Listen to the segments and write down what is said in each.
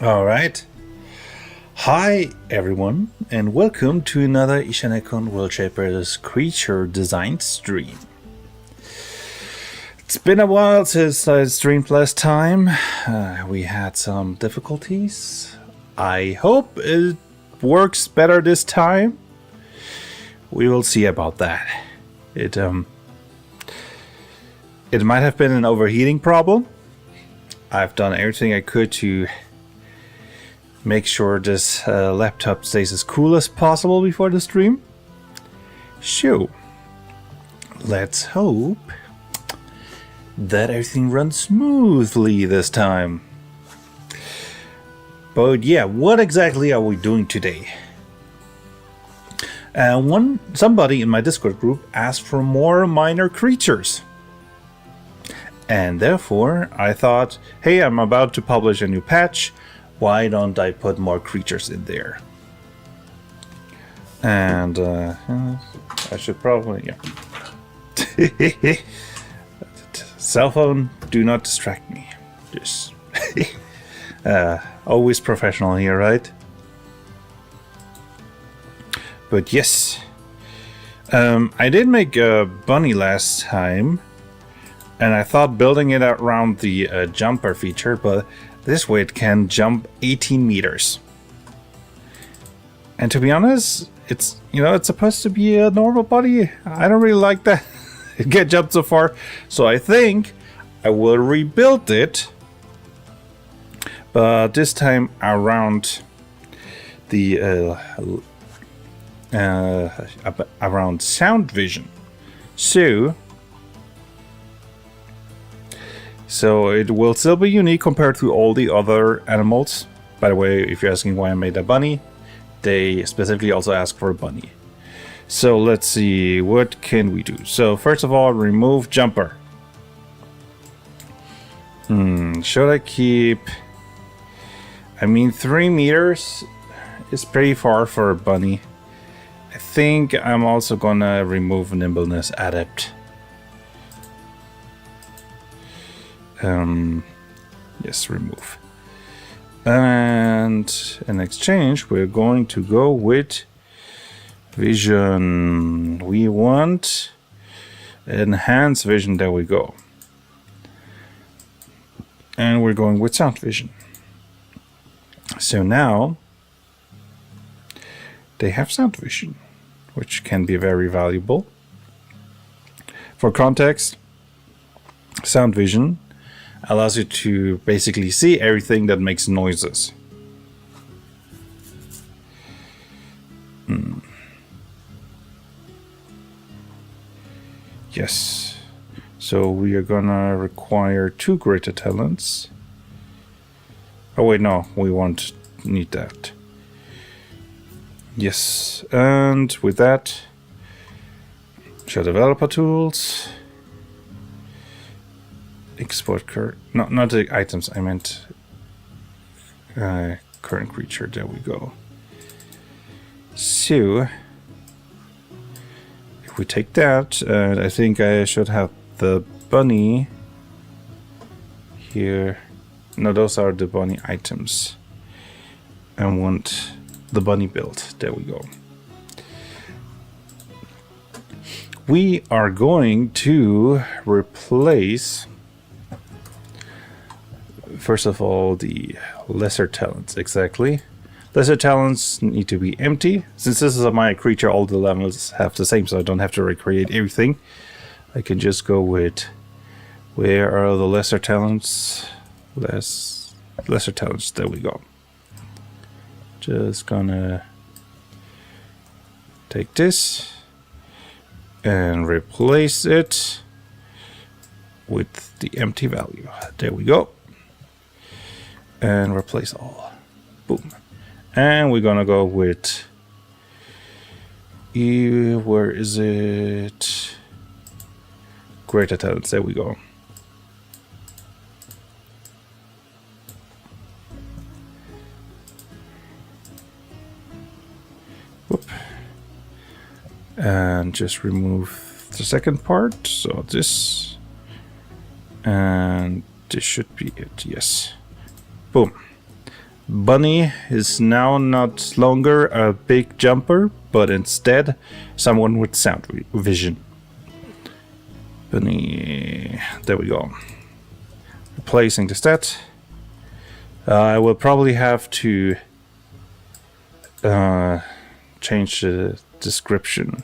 All right. Hi, everyone, and welcome to another Ishanekon World Shapers creature design stream. It's been a while since I streamed last time. We had some difficulties. I hope it works better this time. We will see about that. It might have been an overheating problem. I've done everything I could to make sure this laptop stays as cool as possible before the stream. So, let's hope that everything runs smoothly this time. But yeah, what exactly are we doing today? Somebody in my Discord group asked for more minor creatures. And therefore, I thought, hey, I'm about to publish a new patch. Why don't I put more creatures in there? And I should probably, yeah. Cell phone, do not distract me. Just always professional here, right? But yes, I did make a bunny last time, and I thought building it around the jumper feature, but this way it can jump 18 meters. And to be honest, it's supposed to be a normal body. I don't really like that it can jump so far. So I think I will rebuild it. But this time around the around sound vision. So it will still be unique compared to all the other animals. By the way, if you're asking why I made a bunny, they specifically also asked for a bunny. So let's see, what can we do? So first of all, remove jumper. Should I keep... I mean, 3 meters is pretty far for a bunny. I think I'm also gonna remove nimbleness adept. Yes, remove. And in exchange, we're going to go with vision. We want enhance vision. There we go. And we're going with sound vision. So now they have sound vision, which can be very valuable. For context, sound vision allows you to basically see everything that makes noises. Yes. So we are gonna require 2 greater talents. Oh wait, no, we won't need that. Yes, and with that, show developer tools. Export current, not the items, I meant current creature. There we go. So if we take that, I think I should have the bunny here. No, those are the bunny items. I want the bunny build. There we go. We are going to replace, first of all, the lesser talents. Exactly. Lesser talents need to be empty. Since this is a minor creature, all the levels have the same, so I don't have to recreate everything. I can just go with, where are the lesser talents? Lesser talents, there we go. Just gonna take this and replace it with the empty value. There we go. And replace all. Boom. And we're gonna go with, where is it? Greater talents, there we go. Whoop. And just remove the second part, so this, and this should be it, yes. Boom. Bunny is now not longer a big jumper, but instead someone with sound vision. Bunny, there we go. Replacing the stat. I will probably have to change the description.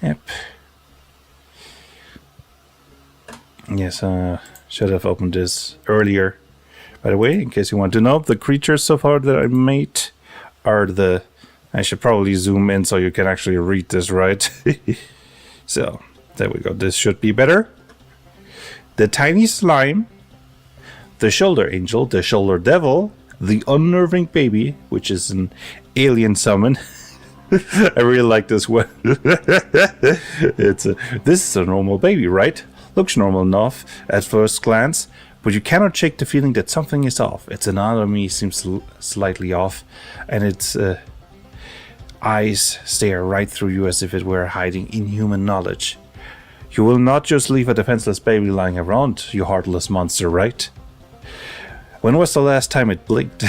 Yep. Yes, should have opened this earlier. By the way, in case you want to know, the creatures so far that I made are the... I should probably zoom in so you can actually read this right. So, there we go. This should be better. The tiny slime, the shoulder angel, the shoulder devil, the unnerving baby, which is an alien summon. I really like this one. This is a normal baby, right? Looks normal enough at first glance, but you cannot shake the feeling that something is off. Its anatomy seems slightly off, and its eyes stare right through you as if it were hiding inhuman knowledge. You will not just leave a defenseless baby lying around, you heartless monster, right? When was the last time it blinked?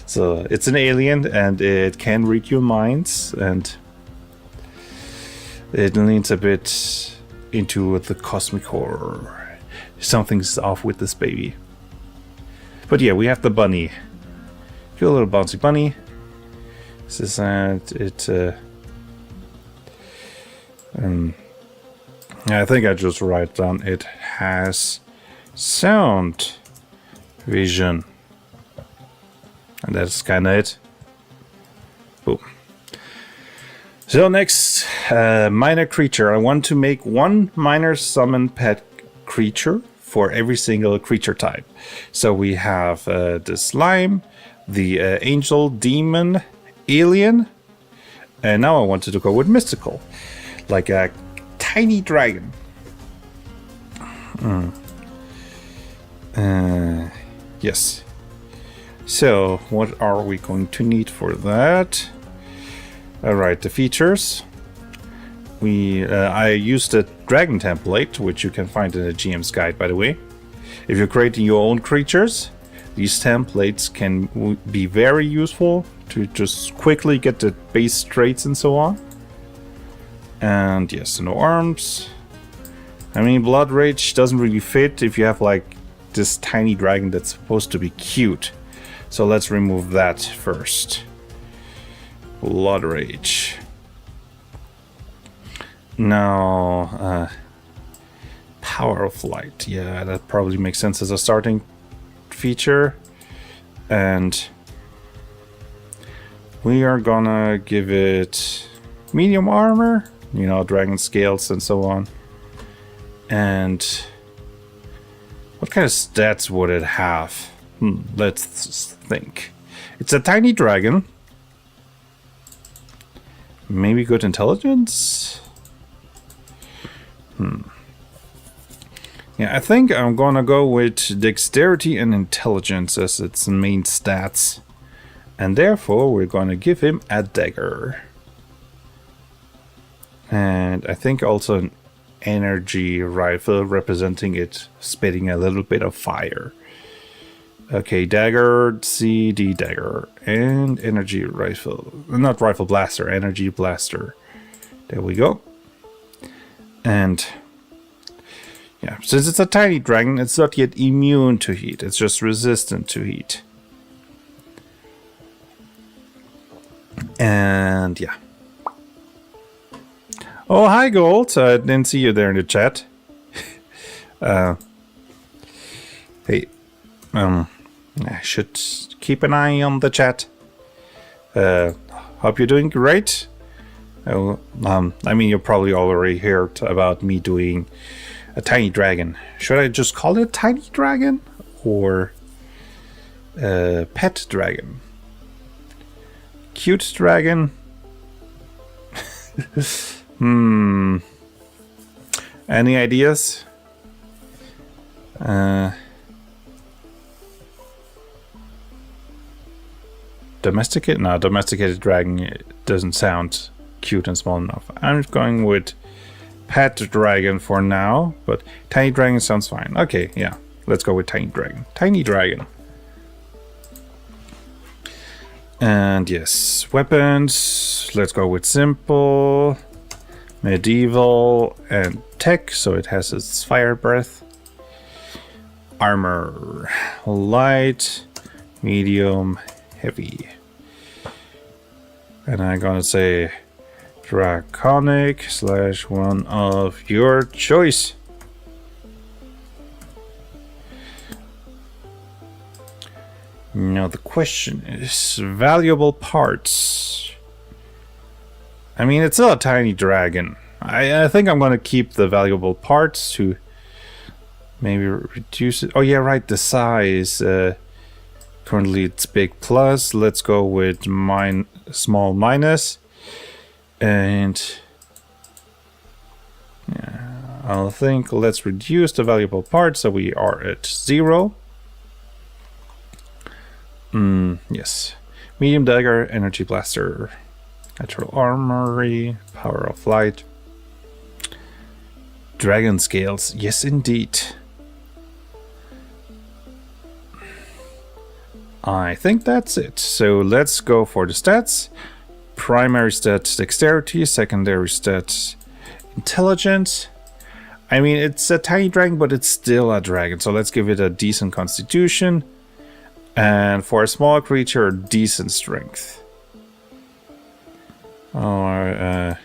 So, it's an alien, and it can read your minds, and it leans a bit into the cosmic horror. Something's off with this baby. But yeah, we have the bunny. You're a little bouncy bunny. This is I think I just write down it has sound vision. And that's kinda it. Boom. So next, minor creature. I want to make one minor summon pet creature for every single creature type. So we have the slime, the angel, demon, alien, and now I wanted to go with mystical, like a tiny dragon. Yes. So what are we going to need for that? Alright, the features. I used a dragon template, which you can find in the GM's guide, by the way. If you're creating your own creatures, these templates can be very useful to just quickly get the base traits and so on. And yes, no arms. I mean, Blood Rage doesn't really fit if you have like this tiny dragon that's supposed to be cute. So let's remove that first. Blood Rage. Now, Power of Light. Yeah, that probably makes sense as a starting feature. And we are gonna give it medium armor, you know, dragon scales and so on. And what kind of stats would it have? Let's think. It's a tiny dragon. Maybe good intelligence? Yeah, I think I'm gonna go with dexterity and intelligence as its main stats. And therefore, we're gonna give him a dagger. And I think also an energy rifle representing it spitting a little bit of fire. Okay, dagger, CD dagger, and energy rifle. Not rifle blaster, energy blaster. There we go. And yeah, since it's a tiny dragon, it's not yet immune to heat. It's just resistant to heat. And yeah. Oh, hi, Gold. I didn't see you there in the chat. Hey, I should keep an eye on the chat. Hope you're doing great. Oh, I mean, you probably already heard about me doing a tiny dragon. Should I just call it a tiny dragon or a pet dragon? Cute dragon? Any ideas? Domesticated? No, domesticated dragon doesn't sound cute and small enough. I'm going with pet dragon for now, but tiny dragon sounds fine. Okay, yeah, let's go with tiny dragon. Tiny dragon. And yes, weapons. Let's go with simple, medieval, and tech, so it has its fire breath. Armor, light, medium, heavy. And I'm gonna say draconic / one of your choice. Now the question is valuable parts. I mean, it's still a tiny dragon. I think I'm gonna keep the valuable parts to maybe reduce it. Oh yeah, right, the size. Currently it's big plus. Let's go with small minus. And yeah, I think let's reduce the valuable parts so we are at 0. Yes. Medium dagger, energy blaster, natural armory, power of light, dragon scales. Yes, indeed. I think that's it. So let's go for the stats. Primary stats dexterity, secondary stats intelligence. I mean, it's a tiny dragon, but it's still a dragon. So let's give it a decent constitution. And for a small creature, decent strength. I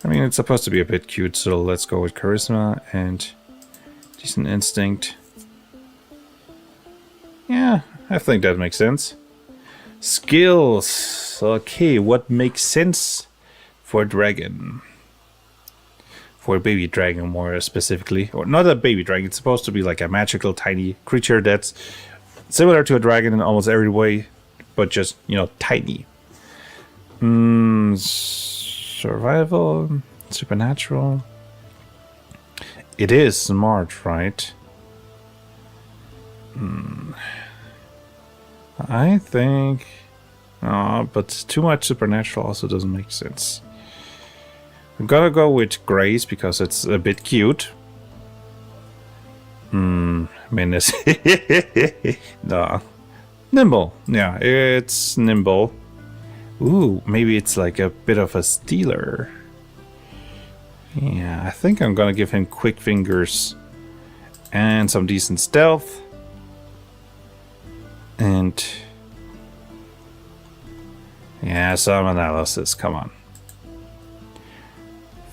mean, it's supposed to be a bit cute, so let's go with charisma and decent instinct. Yeah, I think that makes sense. Skills. Okay, what makes sense for a dragon? For a baby dragon, more specifically. Or not a baby dragon, it's supposed to be like a magical tiny creature that's similar to a dragon in almost every way, but just, you know, tiny. Survival, supernatural. It is smart, right? I think... but too much supernatural also doesn't make sense. I'm gonna go with Grace because it's a bit cute. Menace. No. Nimble. Yeah, it's nimble. Ooh, maybe it's like a bit of a stealer. Yeah, I think I'm gonna give him quick fingers and some decent stealth. And yeah, some analysis, come on.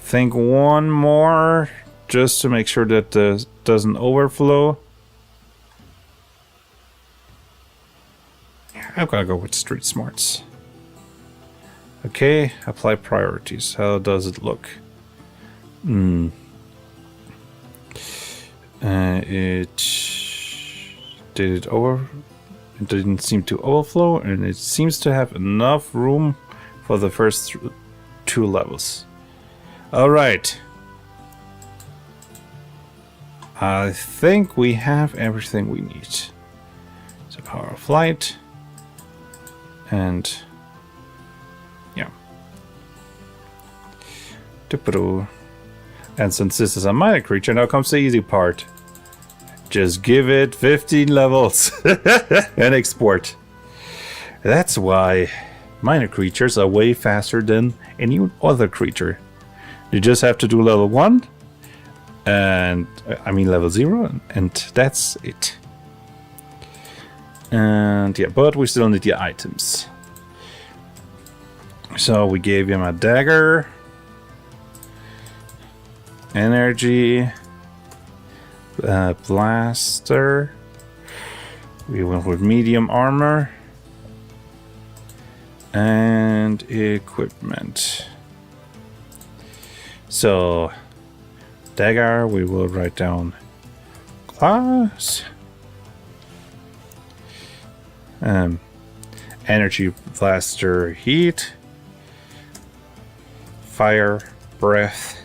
Think one more just to make sure that doesn't overflow. I'm gonna go with street smarts. Okay, apply priorities. How does it look? It didn't seem to overflow, and it seems to have enough room for the first 2 levels. All right. I think we have everything we need. So power of light. And yeah. And since this is a minor creature, now comes the easy part. Just give it 15 levels and export. That's why minor creatures are way faster than any other creature. You just have to do level 1 and level 0, and that's it. And yeah, but we still need the items. So we gave him a dagger, energy, blaster. We went with medium armor and equipment. So dagger, we will write down class. Energy blaster, heat, fire, breath.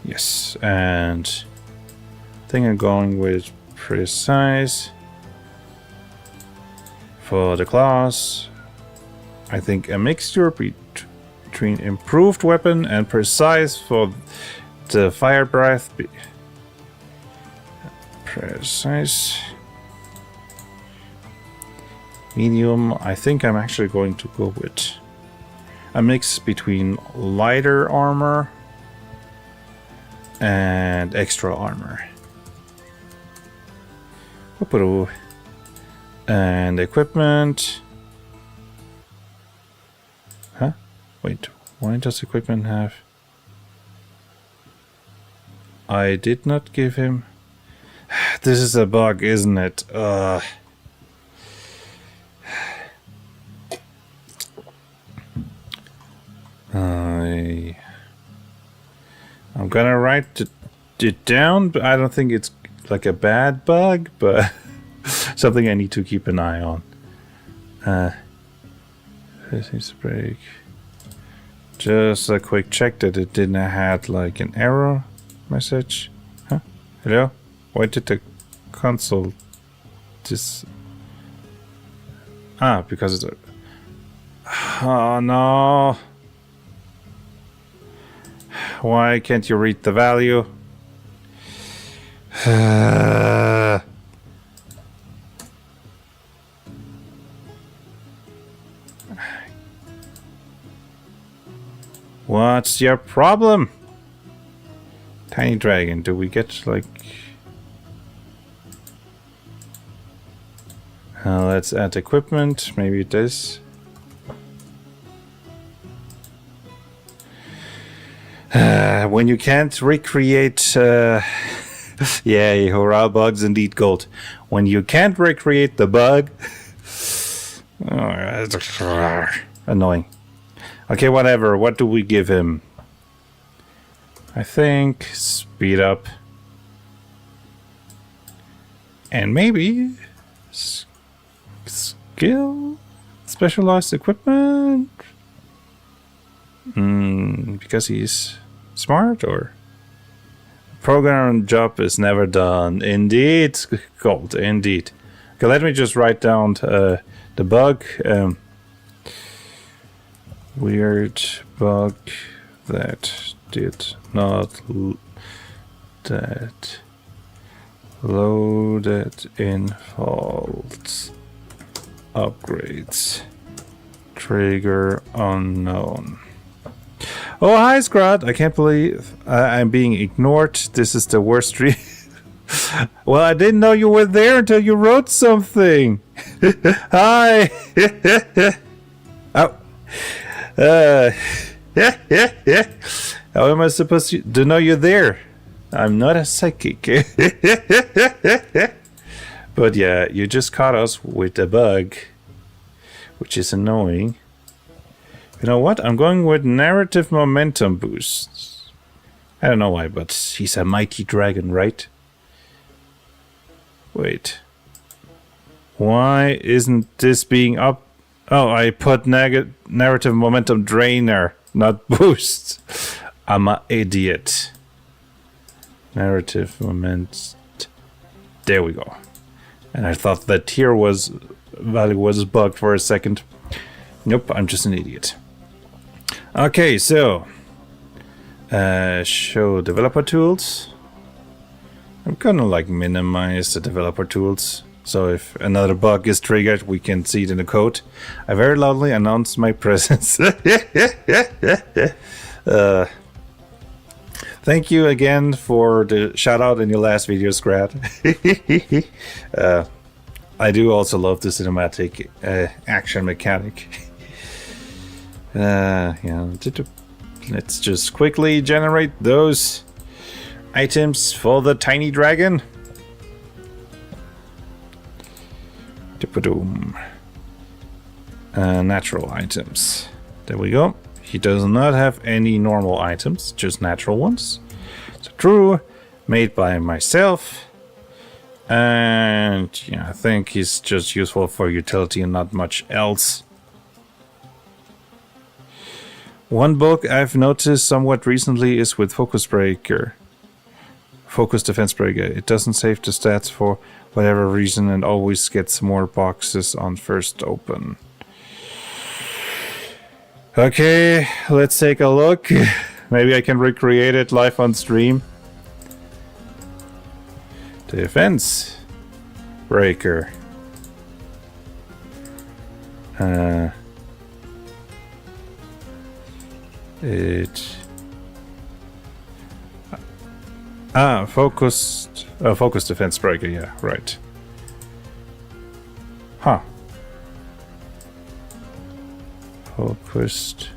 Yes, and I think I'm going with precise for the class. I think a mixture between improved weapon and precise for the fire breath. Precise. Medium, I think I'm actually going to go with a mix between lighter armor and extra armor. And equipment. Huh? Wait, why does equipment have... I did not give him... This is a bug, isn't it? I'm gonna write it down, but I don't think it's like a bad bug, but something I need to keep an eye on. This needs to break. Just a quick check that it didn't have like an error message. Huh? Hello? Why did the console just... because it's... Oh no! Why can't you read the value? What's your problem? Tiny dragon, do we get like... let's add equipment, maybe this. When you can't recreate... Yay, hurrah, bugs indeed gold. When you can't recreate the bug... Annoying. Okay, whatever. What do we give him? I think speed up. And maybe... skill? Specialized equipment? Because he's smart, or... Program job is never done. Indeed, gold, indeed. Okay, let me just write down the bug. Weird bug that did not that loaded in faults. Upgrades. Trigger unknown. Oh, hi, Scrod. I can't believe I'm being ignored. This is the worst stream. Well, I didn't know you were there until you wrote something. Hi. Oh. How am I supposed to know you're there? I'm not a psychic. But yeah, you just caught us with a bug, which is annoying. You know what? I'm going with narrative momentum boosts. I don't know why, but he's a mighty dragon, right? Wait. Why isn't this being up? Oh, I put narrative momentum drainer, not boost. I'm an idiot. Narrative moment. There we go. And I thought that tier value was bugged for a second. Nope, I'm just an idiot. Okay, so show developer tools. I'm gonna like minimize the developer tools, so if another bug is triggered, we can see it in the code. I very loudly announced my presence. Thank you again for the shout out in your last video, Scrat. I do also love the cinematic action mechanic. Yeah, let's just quickly generate those items for the tiny dragon. Natural items. There we go. He does not have any normal items, just natural ones. So true, made by myself. And yeah, I think he's just useful for utility and not much else. One bug I've noticed somewhat recently is with Focus Defense Breaker. It doesn't save the stats for whatever reason and always gets more boxes on first open. Okay, let's take a look. Maybe I can recreate it live on stream. Defense Breaker. Focus Defense Breaker, yeah, right. Huh. Focused.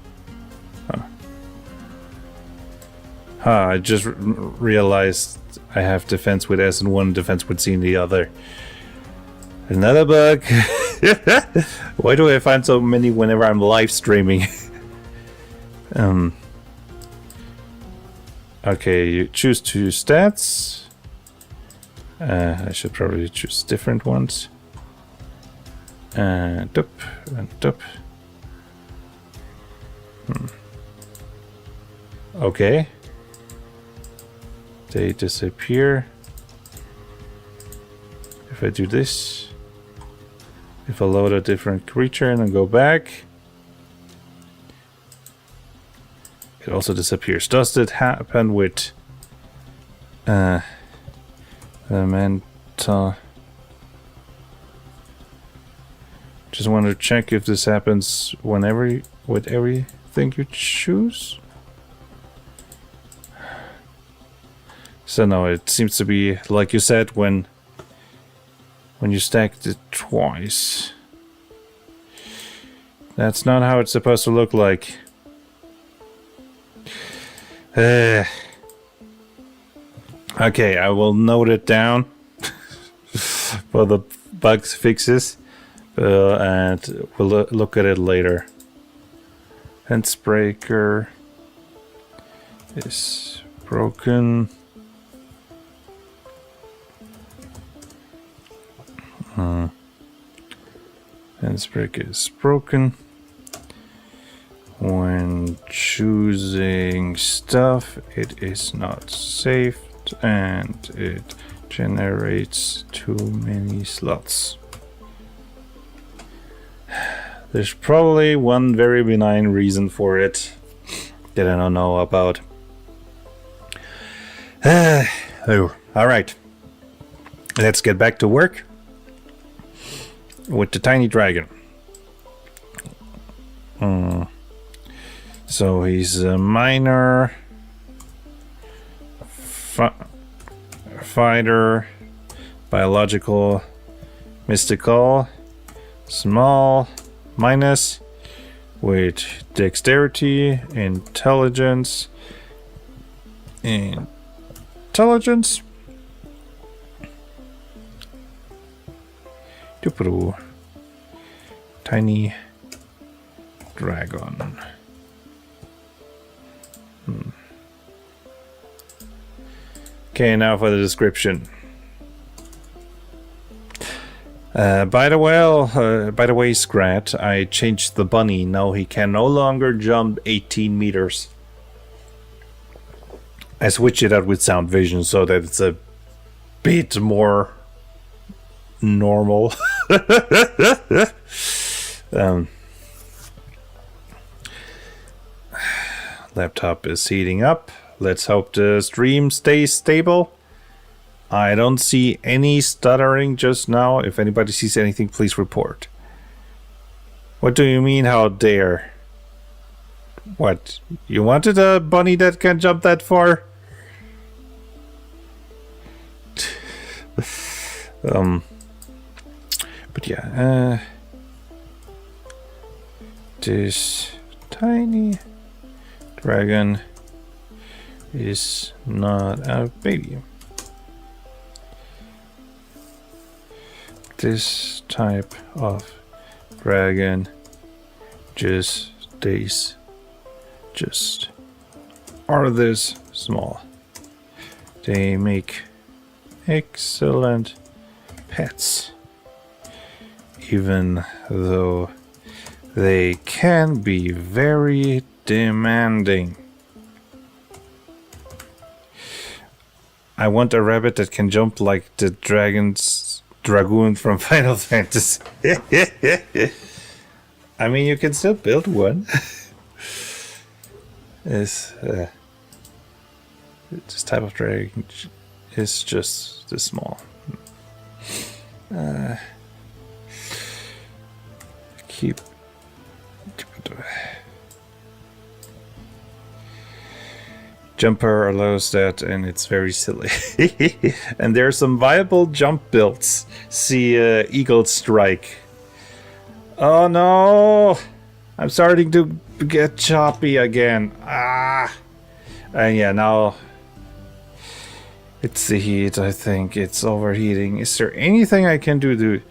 I just realized I have defense with S in one, defense with C in the other. Another bug. Why do I find so many whenever I'm live streaming? Okay, you choose two stats. I should probably choose different ones. And up and up. Okay. They disappear. If I do this, if I load a different creature and then go back, it also disappears. Does it happen with the mental? Just want to check if this happens whenever with everything you choose. So no, it seems to be like you said when you stacked it twice. That's not how it's supposed to look like. Okay, I will note it down for the bugs fixes, and we'll look at it later. Fence breaker is broken. Fence breaker is broken. When choosing stuff, it is not saved and it generates too many slots. There's probably one very benign reason for it that I don't know about. Alright. Let's get back to work with the tiny dragon. So he's a minor fighter, biological, mystical, small, minus, with dexterity, intelligence, tiny dragon. Okay, now for the description. By the way, Scrat, I changed the bunny. Now he can no longer jump 18 meters. I switched it out with sound vision so that it's a bit more normal. Laptop is heating up. Let's hope the stream stays stable. I don't see any stuttering just now. If anybody sees anything, please report. What do you mean, how dare? What? You wanted a bunny that can jump that far? But yeah, this tiny dragon is not a baby. This type of dragon just stays just are this small. They make excellent pets, even though they can be very demanding. I want a rabbit that can jump like the dragoon from Final Fantasy. I mean, you can still build one. This type of dragon is just this small. Jumper allows that, and it's very silly. And there are some viable jump builds. See Eagle Strike. Oh no! I'm starting to get choppy again. And yeah, now it's the heat. I think it's overheating. Is there anything I can do to...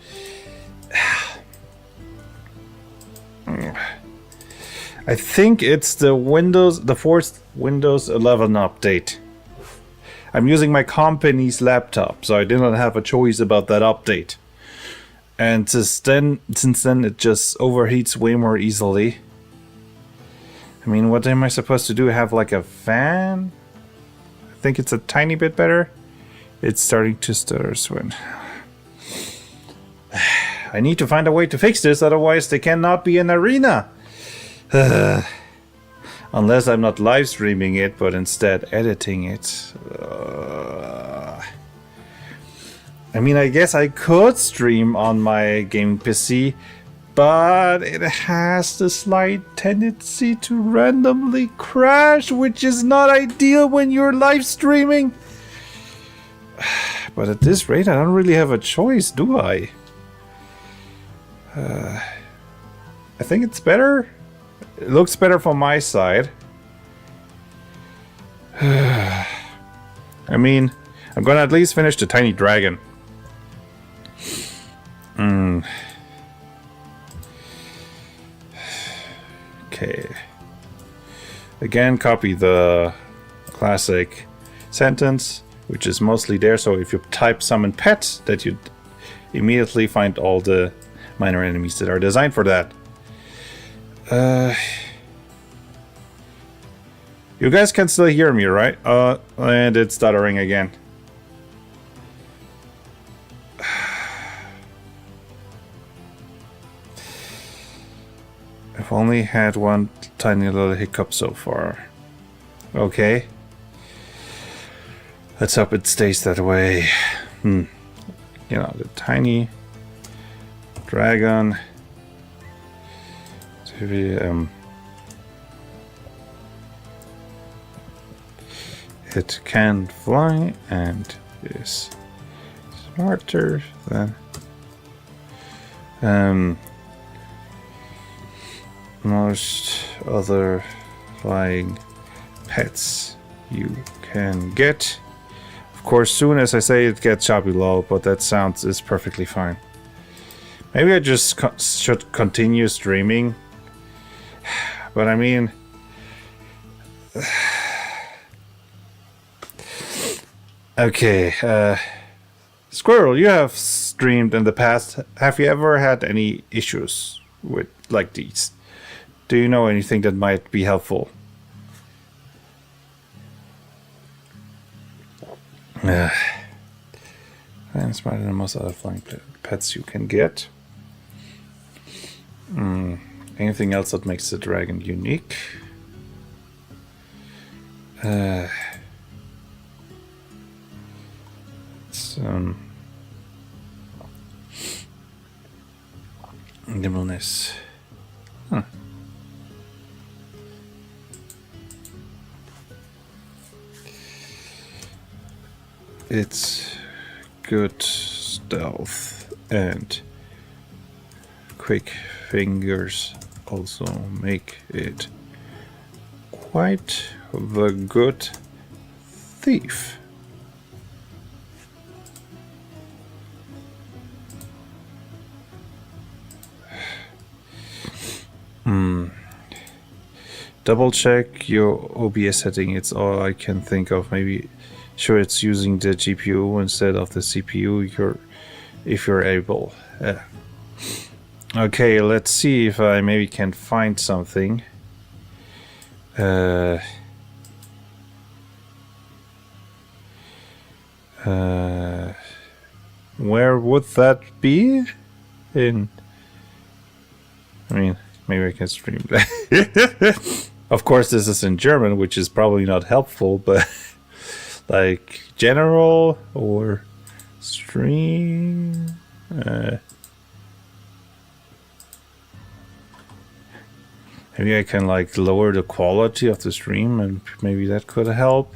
I think it's the forced Windows 11 update. I'm using my company's laptop, so I didn't have a choice about that update. And since then it just overheats way more easily. I mean, what am I supposed to do? Have like a fan? I think it's a tiny bit better. It's starting to stutter swim. I need to find a way to fix this, otherwise they cannot be in arena. Unless I'm not live streaming it, but instead editing it. I mean, I guess I could stream on my gaming PC, but it has the slight tendency to randomly crash, which is not ideal when you're live streaming. But at this rate, I don't really have a choice, do I? I think it's better. It looks better from my side. I mean, I'm gonna at least finish the tiny dragon. Okay. Again, copy the classic sentence, which is mostly there. So if you type summon pet, that you immediately find all the minor enemies that are designed for that. You guys can still hear me, right? And it's stuttering again. I've only had one tiny little hiccup so far. Okay. Let's hope it stays that way. You know, the tiny dragon. It can fly and is smarter than most other flying pets you can get. Of course, soon as I say it gets choppy low, but that sounds is perfectly fine. Maybe I just should continue streaming. But I mean... Okay, Squirrel, you have streamed in the past. Have you ever had any issues with like these? Do you know anything that might be helpful? And smarter than most other flying pets you can get. Anything else that makes the dragon unique? nimbleness. Huh. It's good stealth and quick fingers also make it quite the good thief. Double check your OBS setting. It's all I can think of. Maybe sure it's using the GPU instead of the CPU. If you're able. Okay, let's see if I maybe can find something. Where would that be? I mean, maybe I can stream that. Of course, this is in German, which is probably not helpful, but like general or stream. Maybe I can like lower the quality of the stream, and maybe that could help.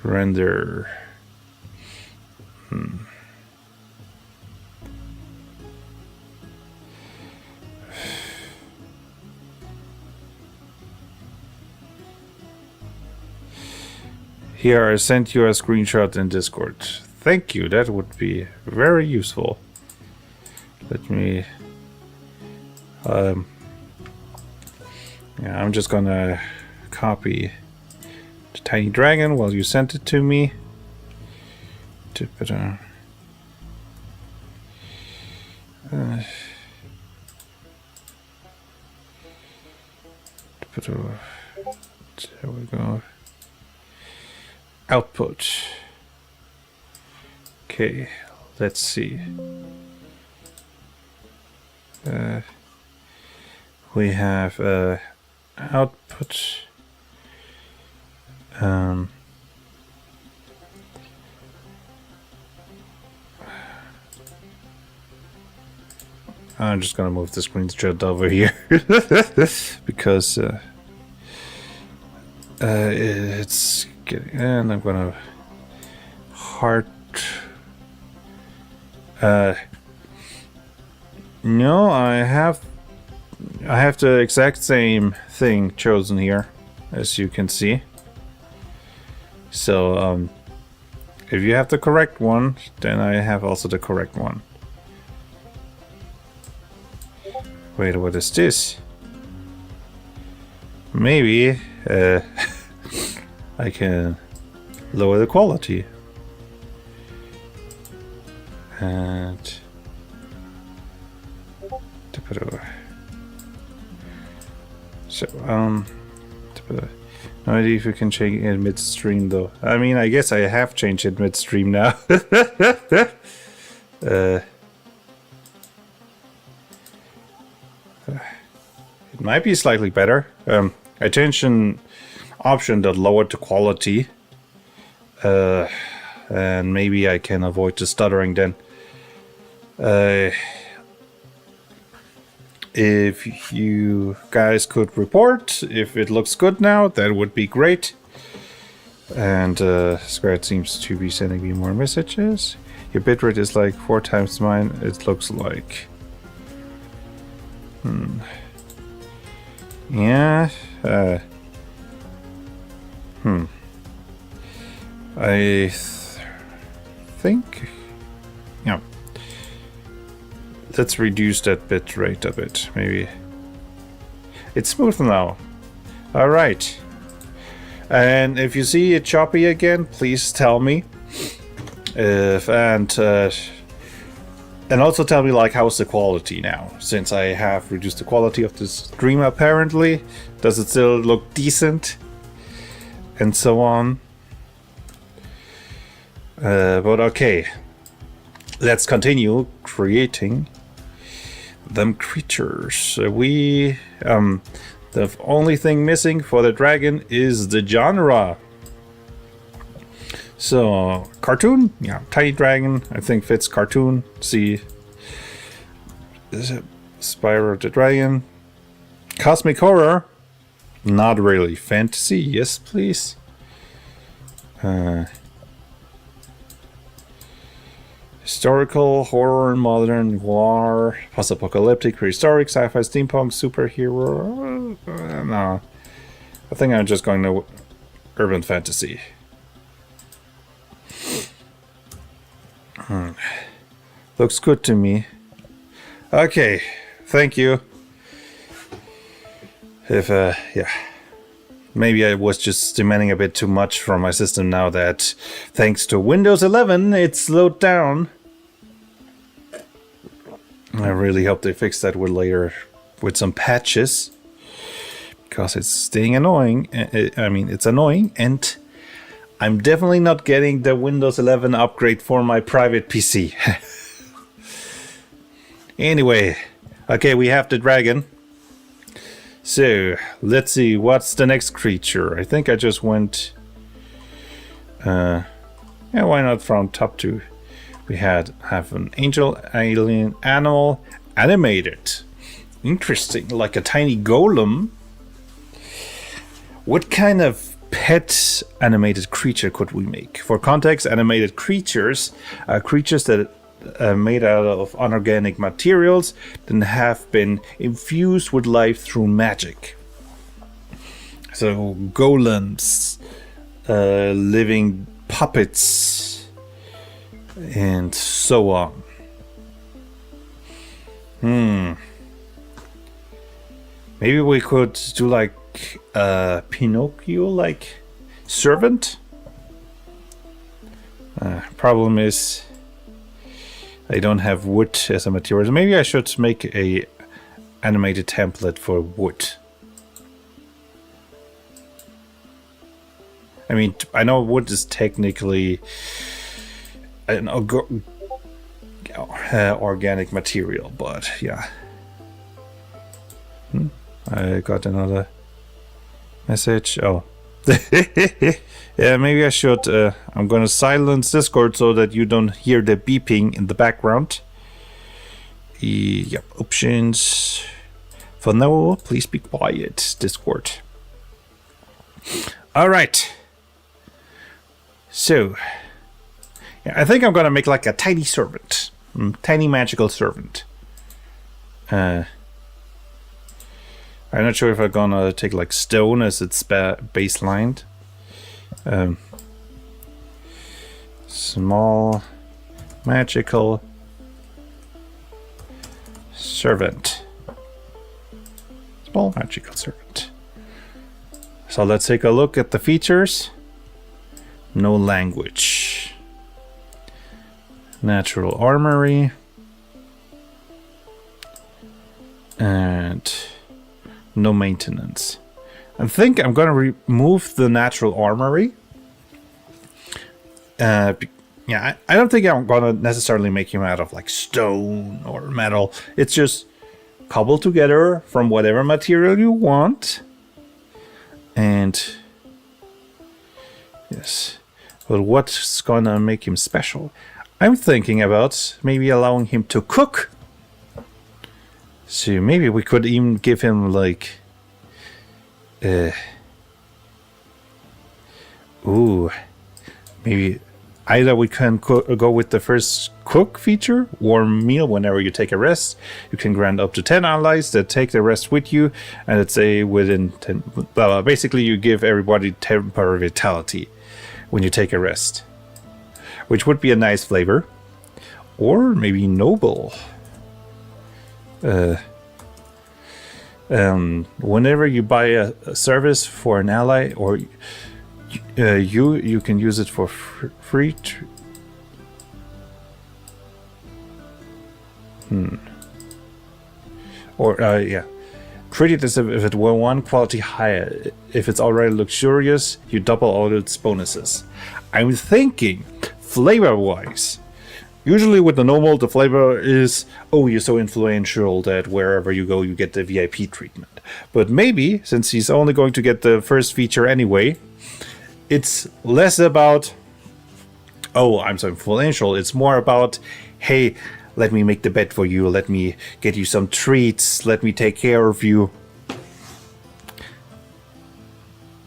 Render. Here, I sent you a screenshot in Discord. Thank you, that would be very useful. Let me... yeah, I'm just gonna copy the tiny dragon while you sent it to me. There we go. Output. Okay, let's see. We have output. I'm just gonna move the screenshot over here because it's getting, and I'm gonna heart. No, I have the exact same thing chosen here, as you can see. So if you have the correct one, then I have also the correct one. Wait, what is this? Maybe I can lower the quality. And tip it over. So no idea if you can change it midstream though. I mean, I guess I have changed it midstream now. It might be slightly better. I changed an option that lowered the quality, and maybe I can avoid the stuttering then. If you guys could report if it looks good now, that would be great. And Squared seems to be sending me more messages. Your bitrate is like 4 times mine, it looks like. Yeah. I think. Yeah. Let's reduce that bit rate a bit, maybe. It's smooth now. Alright. And if you see it choppy again, please tell me. And also tell me like how's the quality now, since I have reduced the quality of the stream apparently. Does it still look decent? And so on. But okay. Let's continue creating them creatures. The only thing missing for the dragon is the genre. So, cartoon, yeah, tiny dragon, I think fits cartoon. See, is it Spyro the Dragon? Cosmic horror, not really. Fantasy, yes, please. Historical, horror, modern, noir, post-apocalyptic, prehistoric, sci-fi, steampunk, superhero. No, I think I'm just going to urban fantasy. Looks good to me. Okay, thank you. Yeah. Maybe I was just demanding a bit too much from my system now that, thanks to Windows 11, it slowed down. I really hope they fix that with some patches. Because it's staying annoying. It's annoying, and I'm definitely not getting the Windows 11 upgrade for my private PC. Anyway, okay, we have the dragon. So, let's see, what's the next creature? I think I just went... yeah, why not from top two? We have an angel, alien, animal, animated. Interesting, like a tiny golem. What kind of pet animated creature could we make? For context, animated creatures are creatures that are made out of unorganic materials that have been infused with life through magic. So golems, living puppets, and so on. Maybe we could do like Pinocchio, like servant. Problem is, I don't have wood as a material. So maybe I should make a animated template for wood. I mean, I know wood is technically an organic material, but yeah. I got another message. Oh. Yeah, maybe I should. I'm gonna silence Discord so that you don't hear the beeping in the background. Yep, options. For now, please be quiet, Discord. Alright. So, yeah, I think I'm gonna make like a tiny servant. Tiny magical servant. I'm not sure if I'm gonna take like stone as its baseline. Small magical servant. Small magical servant. So let's take a look at the features. No language. Natural armory. And no maintenance. I think I'm gonna remove the natural armory. Yeah, I don't think I'm gonna necessarily make him out of like stone or metal. It's just cobbled together from whatever material you want. And yes, but what's gonna make him special? I'm thinking about maybe allowing him to cook. So maybe we could even give him like maybe either we can go with the first cook feature, warm meal whenever you take a rest. You can grant up to 10 allies that take the rest with you, and let's say within 10, basically you give everybody temporary vitality when you take a rest, which would be a nice flavor. Or maybe noble. Whenever you buy a service for an ally, or you can use it for free. Yeah, treat it as if it were one quality higher. If it's already luxurious, you double all its bonuses. I'm thinking, flavor-wise, Usually with the normal, the flavor is, oh, you're so influential that wherever you go, you get the VIP treatment. But maybe, since he's only going to get the first feature anyway, it's less about, oh, I'm so influential. It's more about, hey, let me make the bed for you. Let me get you some treats. Let me take care of you.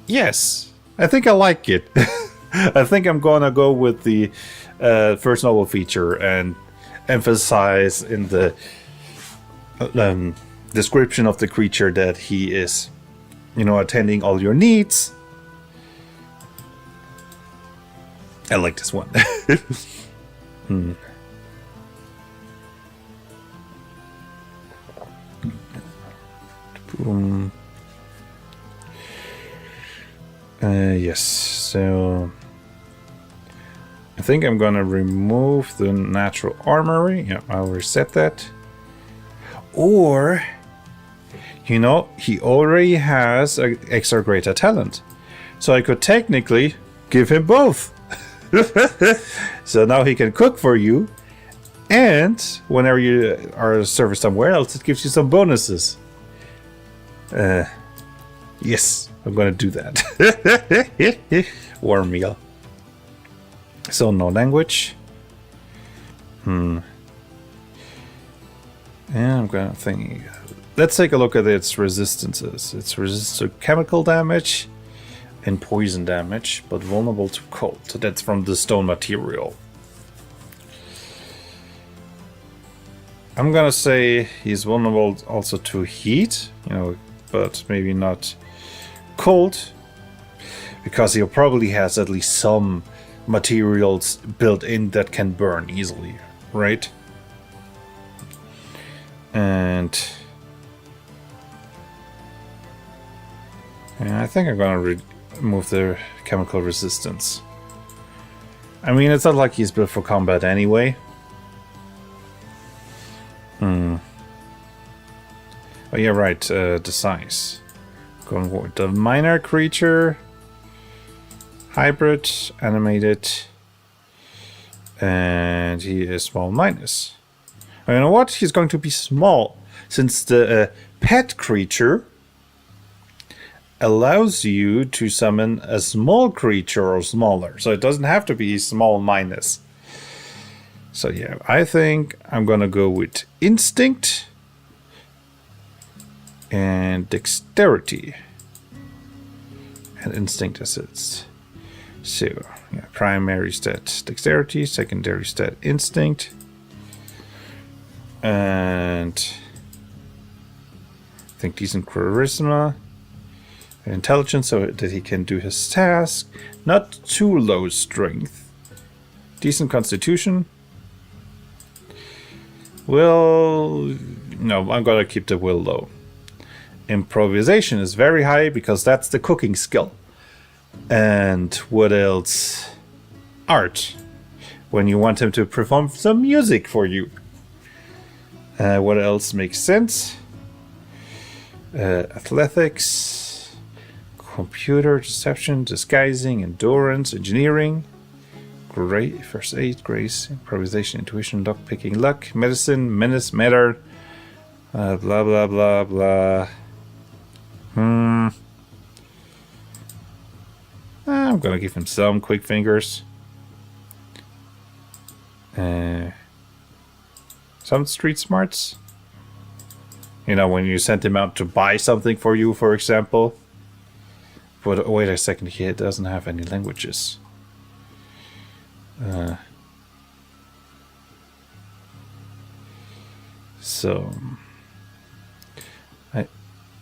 Yes, I think I like it. I think I'm gonna go with the first novel feature and emphasize in the description of the creature that he is, attending all your needs. I like this one. Boom. Yes, so I think I'm gonna remove the natural armory. Yeah, I'll reset that. Or, he already has an extra greater talent. So I could technically give him both. So now he can cook for you. And whenever you are serving somewhere else, it gives you some bonuses. Yes, I'm gonna do that. Warm meal. So no language. Yeah, I'm gonna think. Let's take a look at its resistances. It's resistant to chemical damage and poison damage, but vulnerable to cold. So that's from the stone material. I'm gonna say he's vulnerable also to heat, but maybe not cold, because he probably has at least some materials built in that can burn easily, right? And I think I'm gonna remove the chemical resistance. I mean, it's not like he's built for combat anyway. Oh yeah, right, the size. Going with the minor creature, hybrid, animated, and he is small minus. You know what? He's going to be small, since the pet creature allows you to summon a small creature or smaller, so it doesn't have to be small minus. So yeah, I think I'm gonna go with instinct and dexterity. And instinct assets. So yeah, primary stat dexterity, secondary stat instinct, and I think decent charisma, intelligence, so that he can do his task. Not too low strength. Decent constitution. Will, no, I'm gonna keep the will low. Improvisation is very high because that's the cooking skill. And what else? Art. When you want him to perform some music for you. What else makes sense? Athletics, computer, deception, disguising, endurance, engineering. Great, first aid, grace, improvisation, intuition, lock picking, luck, medicine, menace, matter, blah blah blah blah. I'm gonna give him some quick fingers. Some street smarts. When you send him out to buy something for you, for example. But wait a second, he doesn't have any languages. So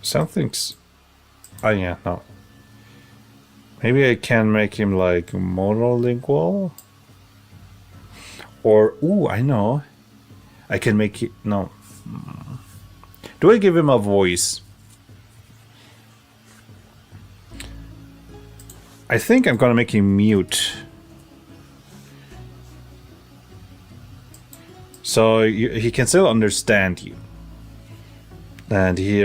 something's. Oh yeah, no. Maybe I can make him like monolingual. Or I know. I can make it. No. Do I give him a voice? I think I'm gonna make him mute. So he can still understand you. And he,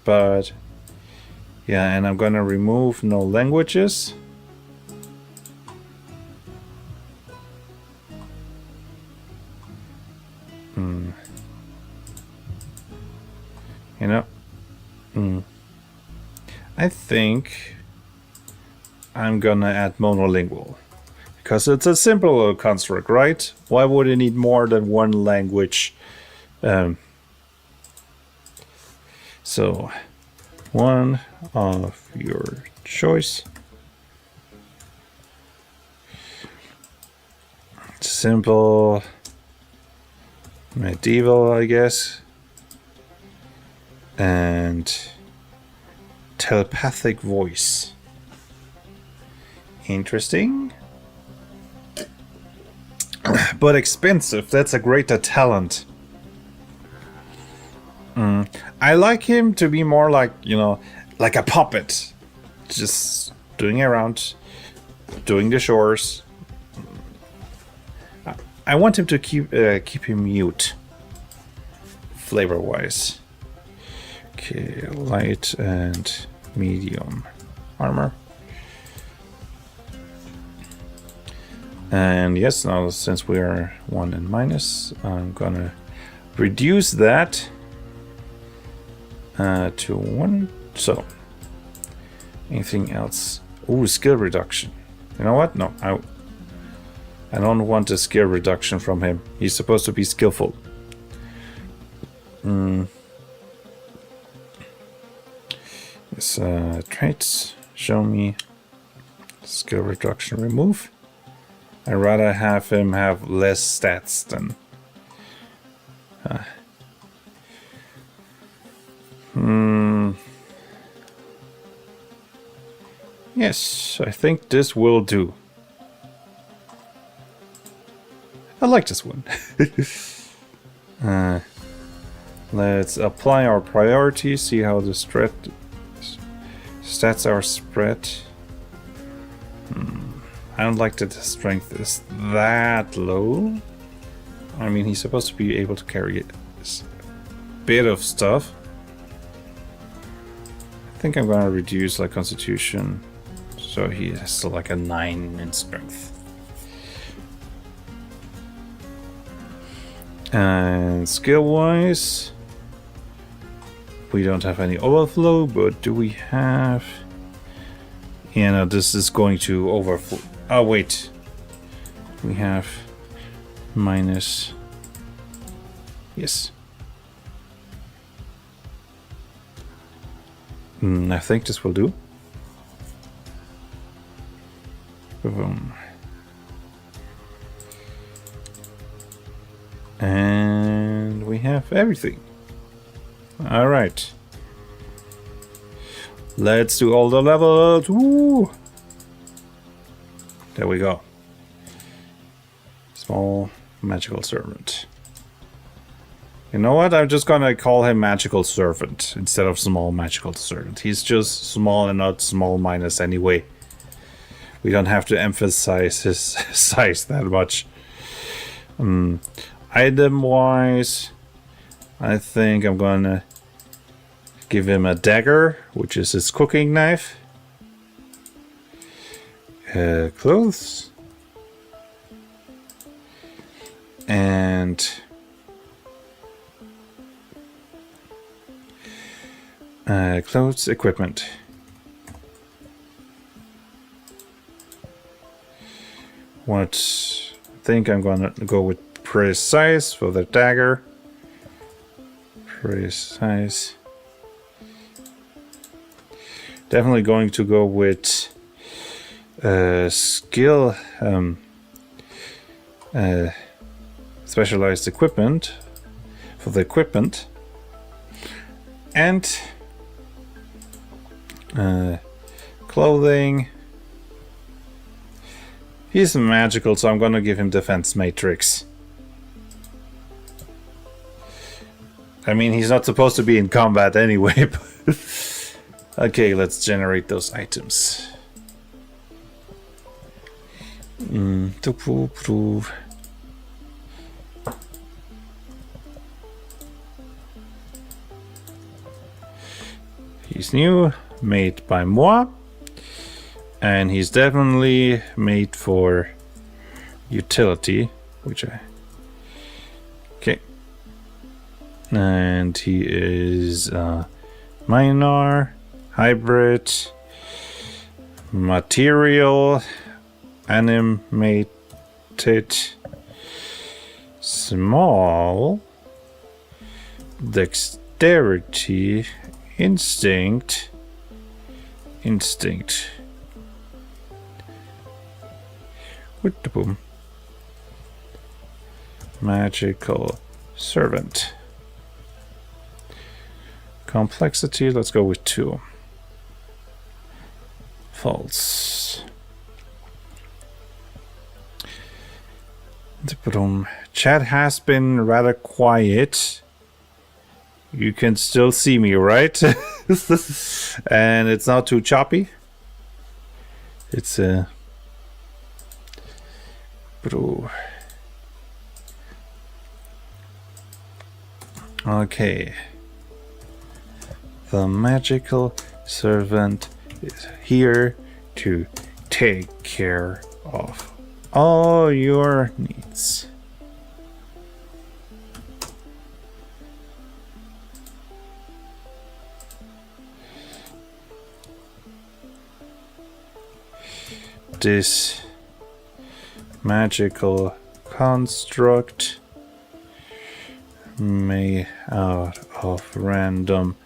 but yeah, and I'm gonna remove no languages. You know? I think I'm gonna add monolingual. Because it's a simple construct, right? Why would it need more than one language? So, one of your choice. Simple. Medieval, I guess. And telepathic voice. Interesting. But expensive. That's a greater talent. I like him to be more like, you know, like a puppet. Just doing around, doing the chores. I want him to keep him mute. Flavor-wise. Okay, light and medium armor. And yes, now since we are 1 and minus, I'm gonna reduce that to 1. So, anything else? Ooh, skill reduction. You know what? No, I don't want a skill reduction from him. He's supposed to be skillful. Yes, traits. Show me skill reduction. Remove. I'd rather have him have less stats than... Yes, I think this will do. I like this one. Let's apply our priorities, see how the stats are spread. I don't like that the strength is that low. I mean, he's supposed to be able to carry a bit of stuff. I think I'm gonna reduce like constitution, so he has like a 9 in strength. And skill-wise, we don't have any overflow, but do we have... Yeah, no, this is going to overflow. Oh, wait. We have minus... Yes. I think this will do. Boom. And we have everything. Alright. Let's do all the levels. Woo! There we go. Small magical servant. You know what? I'm just gonna call him magical servant instead of small magical servant. He's just small and not small minus anyway. We don't have to emphasize his size that much. Item wise, I think I'm gonna give him a dagger, which is his cooking knife. Clothes. And clothes, equipment. I think I'm gonna go with precise for the dagger. Precise. Definitely going to go with skill, specialized equipment for the equipment, and clothing. He's magical, so I'm gonna give him defense matrix. I mean, he's not supposed to be in combat anyway. But okay, let's generate those items. To prove. He's new, made by moi, and he's definitely made for utility, which I... Okay. And he is minor, hybrid, material, animated, small, dexterity, instinct. With the boom. Magical servant. Complexity, let's go with 2. False. Chat has been rather quiet. You can still see me, right? And it's not too choppy. It's okay. The magical servant is here to take care of all your needs. This magical construct made out of random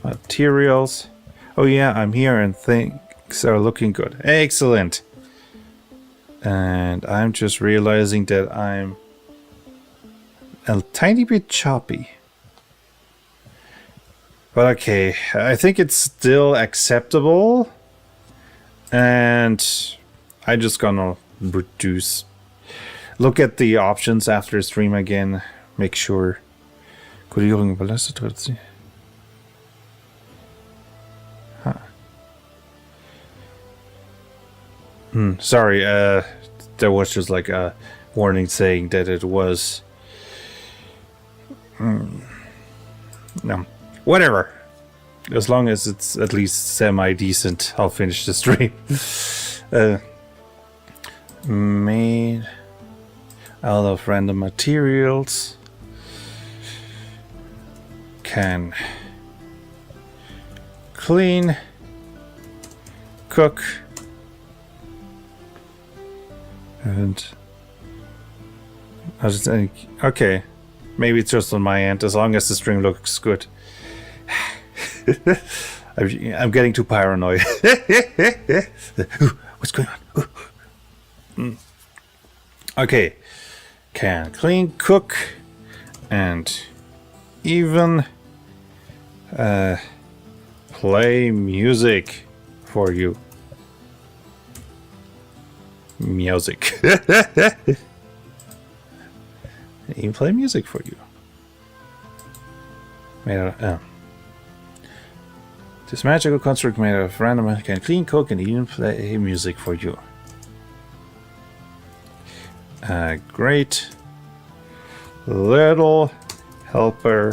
materials. Oh yeah, I'm here and things are looking good. Excellent. And I'm just realizing that I'm a tiny bit choppy. But okay, I think it's still acceptable. And I'm just gonna reduce. Look at the options after the stream again. Make sure. Huh. Sorry, there was just like a warning saying that it was. No, whatever. As long as it's at least semi-decent, I'll finish the stream. Made out of random materials. Can clean, cook, and I just think, okay, maybe it's just on my end, as long as the stream looks good. I'm getting too paranoid. What's going on? Okay. Can clean, cook, and even play music for you. Music. Even play music for you. This magical construct made of random can clean, cook, and even play music for you. Great little helper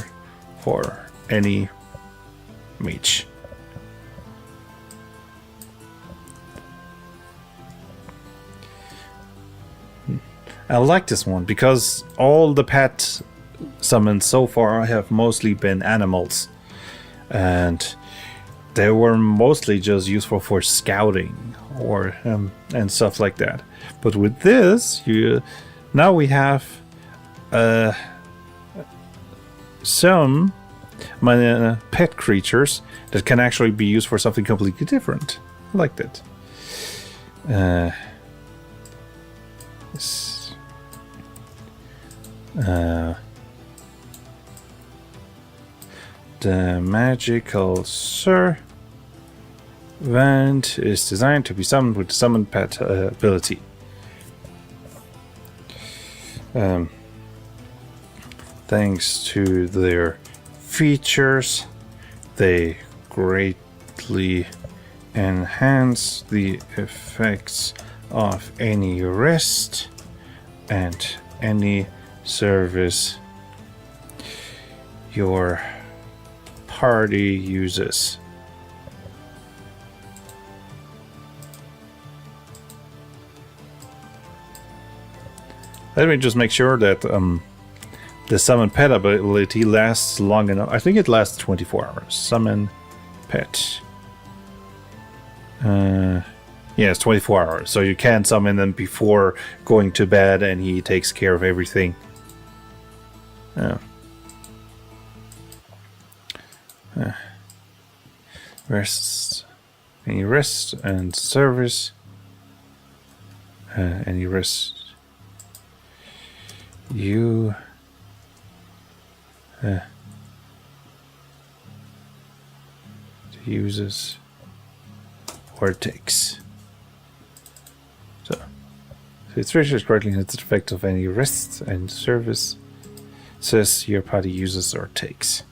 for any mage. I like this one because all the pet summons so far have mostly been animals, and they were mostly just useful for scouting or and stuff like that. But with this, now we have some pet creatures that can actually be used for something completely different. I like that. The magical servant is designed to be summoned with the summon pet ability. Thanks to their features, they greatly enhance the effects of any rest and any service your party uses. Let me just make sure that the summon pet ability lasts long enough. I think it lasts 24 hours. Summon pet. Yeah, it's 24 hours. So you can summon them before going to bed and he takes care of everything. Rest. Any rest and service. Any rest. You uses or takes. So it's research correctly and it's effect of any rest and service says your party uses or takes.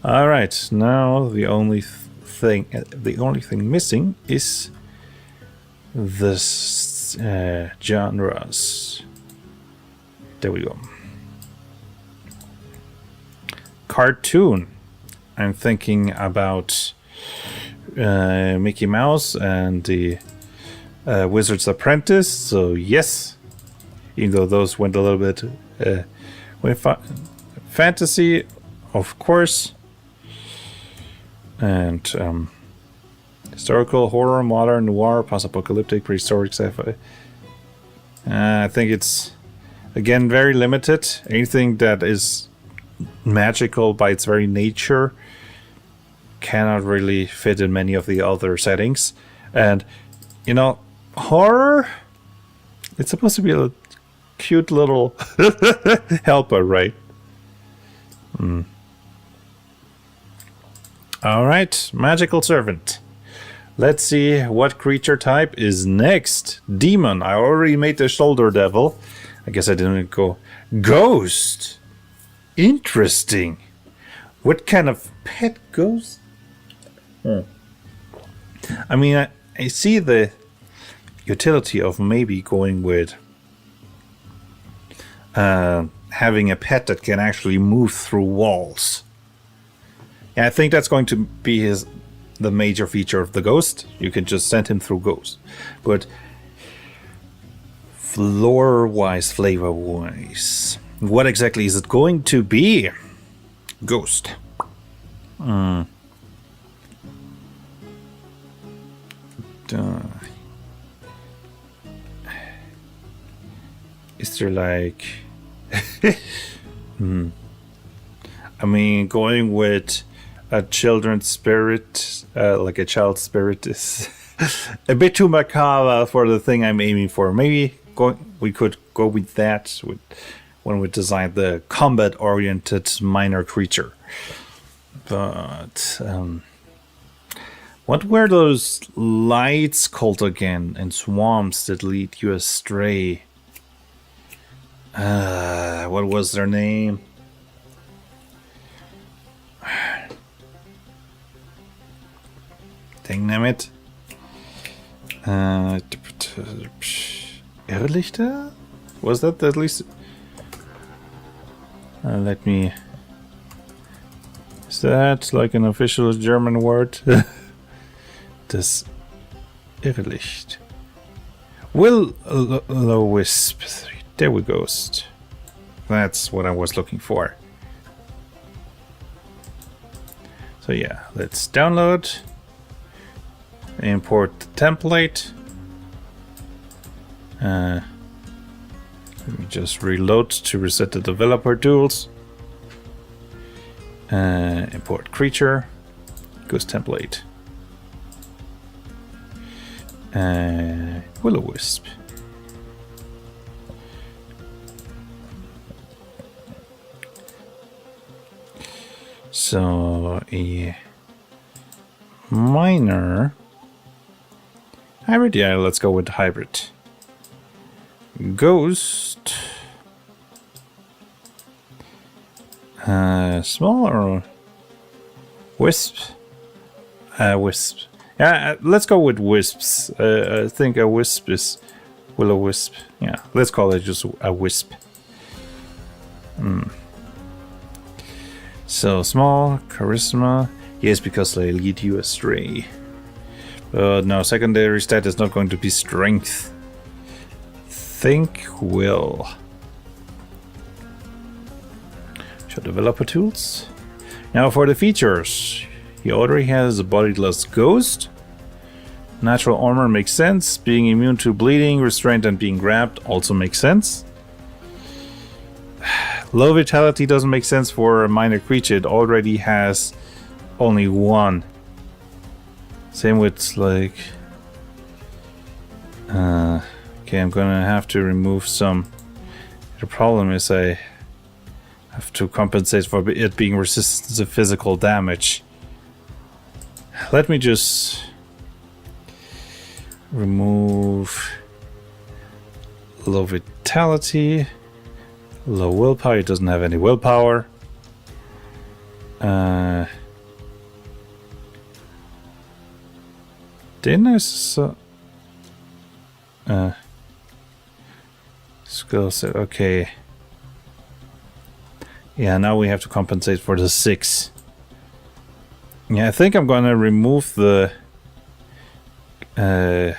All right, now the only thing missing is this genres. There we go. Cartoon. I'm thinking about Mickey Mouse and the Wizard's Apprentice. So yes, even though those went a little bit with fantasy, of course. And historical, horror, modern, noir, post-apocalyptic, prehistoric, sci-fi. I think it's, again, very limited. Anything that is magical by its very nature cannot really fit in many of the other settings. And, you know, horror, it's supposed to be a cute little helper, right? All right, magical servant. Let's see what creature type is next. Demon. I already made the shoulder devil. I guess I didn't go. Ghost. Interesting. What kind of pet ghost? I mean, I see the utility of maybe going with having a pet that can actually move through walls. Yeah, I think that's going to be the major feature of the ghost. You can just send him through ghosts. But lore-wise, flavor-wise, what exactly is it going to be? Ghost. Is there like... I mean, going with a children's spirit, like a child's spirit, is a bit too macabre for the thing I'm aiming for. Maybe we could go with that when we design the combat-oriented minor creature. But what were those lights called again? And swamps that lead you astray. What was their name? Dang it. Irrlichter? Was that at least? Let me... Is that like an official German word? Das Irrlicht. Will-o'-wisp. There we go. That's what I was looking for. So yeah, let's download. Import the template. Let me just reload to reset the developer tools. Import creature. Ghost template. Will-o'-wisp. So a minor hybrid, yeah, let's go with hybrid. Ghost, small or wisp? Wisp. Yeah, let's go with wisps. I think a wisp is will-o'-wisp. Yeah, let's call it just a wisp. So small, charisma. Yes, because they lead you astray. But no, secondary stat is not going to be strength. Think will. Show developer tools. Now for the features. He already has a bodiless ghost. Natural armor makes sense. Being immune to bleeding, restraint, and being grabbed also makes sense. Low vitality doesn't make sense for a minor creature. It already has only one. Same with like... okay, I'm gonna have to remove some. The problem is I have to compensate for it being resistant to physical damage. Let me just remove low vitality, low willpower. It doesn't have any willpower. Didn't I skill set? Okay. Yeah, now we have to compensate for the 6. Yeah, I think I'm gonna remove the... yeah,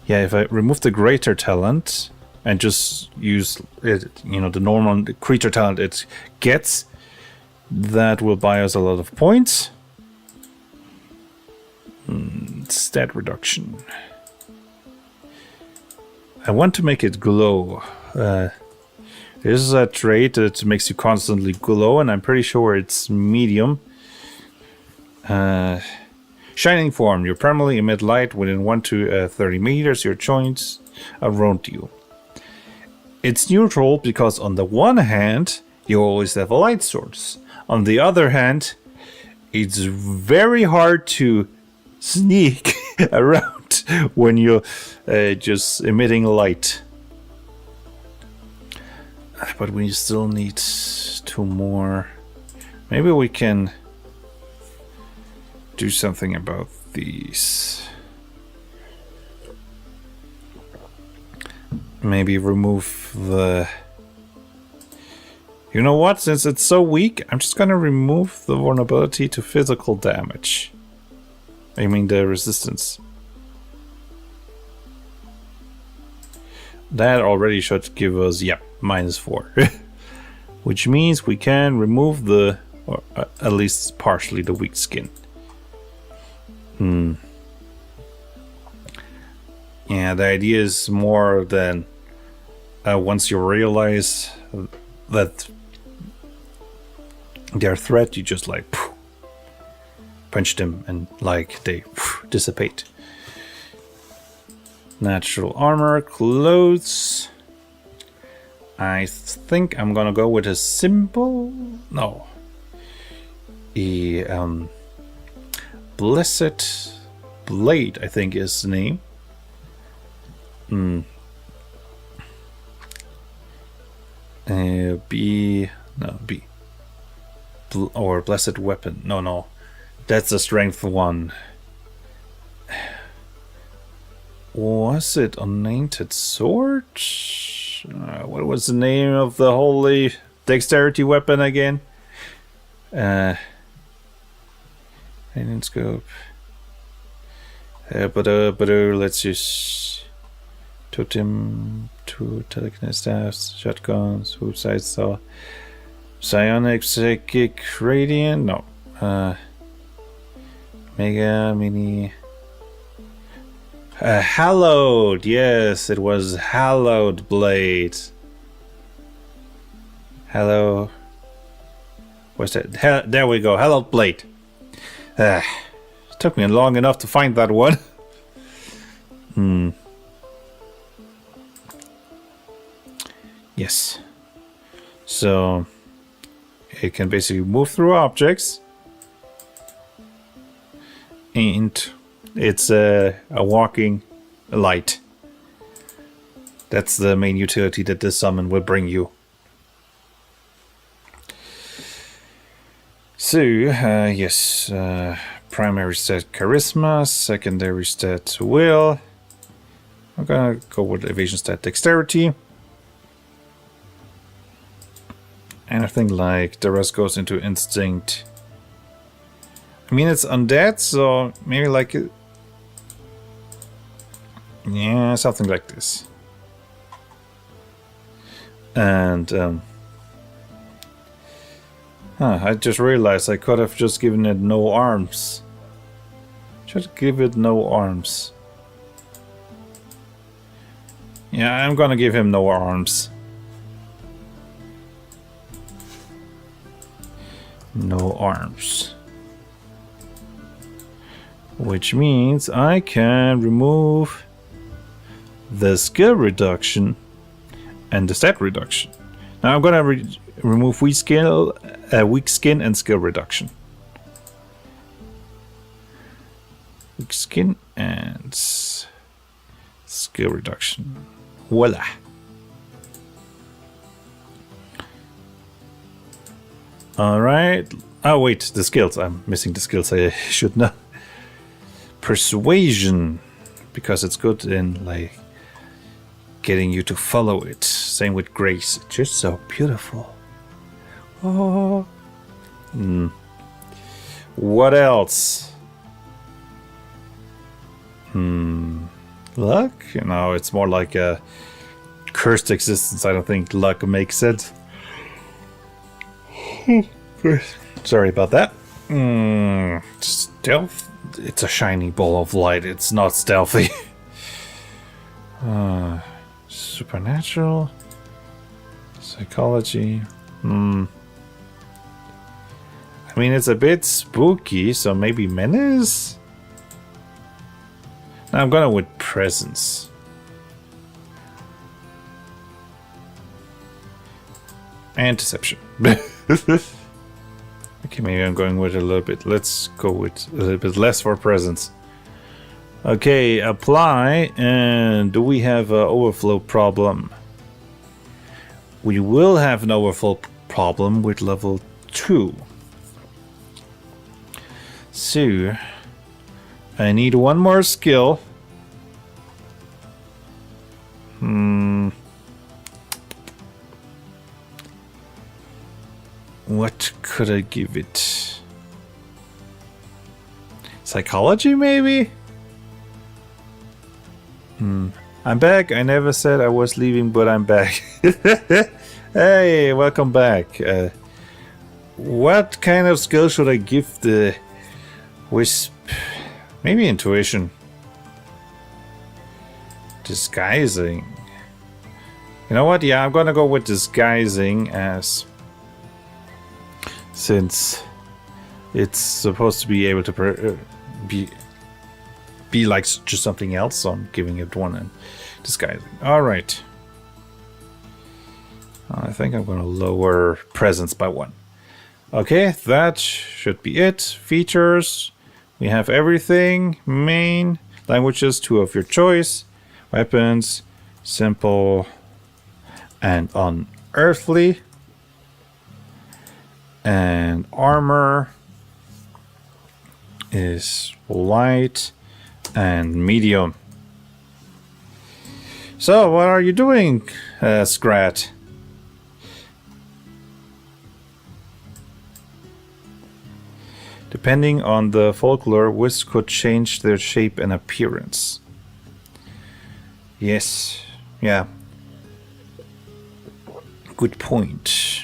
if I remove the greater talent and just use it, you know, the normal creature talent it gets, that will buy us a lot of points. Stat reduction. I want to make it glow. This is a trait that makes you constantly glow, and I'm pretty sure it's medium. Shining form. You primarily emit light within 1 to 30 meters. Your joints around you. It's neutral because on the one hand, you always have a light source. On the other hand, it's very hard to sneak around when you're just emitting light. But we still need 2 more. Maybe we can do something about these. Maybe remove the... You know what? Since it's so weak, I'm just gonna remove the vulnerability to physical damage. I mean the resistance. That already should give us, yeah, -4. Which means we can remove the, or at least partially, the weak skin. Yeah, the idea is more than once you realize that they're a threat, you just like punch them and like they dissipate. Natural armor, clothes. I think I'm gonna go with a simple... No. A Blessed Blade, I think is the name. B... Or Blessed Weapon. No. That's a strength 1. Was it Unnamed Sword? What was the name of the holy dexterity weapon again? Hidden scope. Let's use totem, 2 telekinetic staffs, shotguns, hoop side saw, psionic psychic radiant. No. Mega mini. Hallowed, yes, it was Hallowed Blade. Hello. What's that? There we go, Hallowed Blade. Took me long enough to find that one. Yes. So it can basically move through objects. And it's a walking light. That's the main utility that this summon will bring you. So, yes, primary stat charisma, secondary stat will. I'm gonna go with evasion stat dexterity. Anything like the rest goes into instinct. I mean, it's undead, so maybe like... Yeah, something like this. And... I just realized I could have just given it no arms. Should give it no arms. Yeah, I'm gonna give him no arms. No arms. Which means I can remove the skill reduction and the stat reduction. Now I'm gonna remove weak skin and skill reduction. Weak skin and skill reduction. Voila. Alright. Oh wait, the skills. I'm missing the skills I should know. Persuasion. Because it's good in like getting you to follow it. Same with grace. Just so beautiful. Oh. What else? Luck? No, it's more like a cursed existence. I don't think luck makes sense. Sorry about that. Stealth? It's a shiny ball of light. It's not stealthy. Supernatural? Psychology? I mean, it's a bit spooky, so maybe menace? I'm gonna with presence. And deception. Okay, maybe I'm going with a little bit. Let's go with a little bit less for presence. Okay, apply. And do we have an overflow problem? We will have an overflow problem with level 2. So, I need one more skill. What could I give it? Psychology, maybe? I'm back. I never said I was leaving, but I'm back. Hey, welcome back. What kind of skill should I give the wisp? Maybe intuition. Disguising. You know what? Yeah, I'm gonna go with disguising as... Since it's supposed to be able to be like just something else, so I'm giving it one and disguising. Alright. I think I'm gonna lower presence by 1. Okay, that should be it. Features. We have everything. Main. Languages, 2 of your choice. Weapons. Simple. And unearthly. And armor is light and medium. So, what are you doing, Scrat? Depending on the folklore, wisps could change their shape and appearance. Yes, yeah. Good point.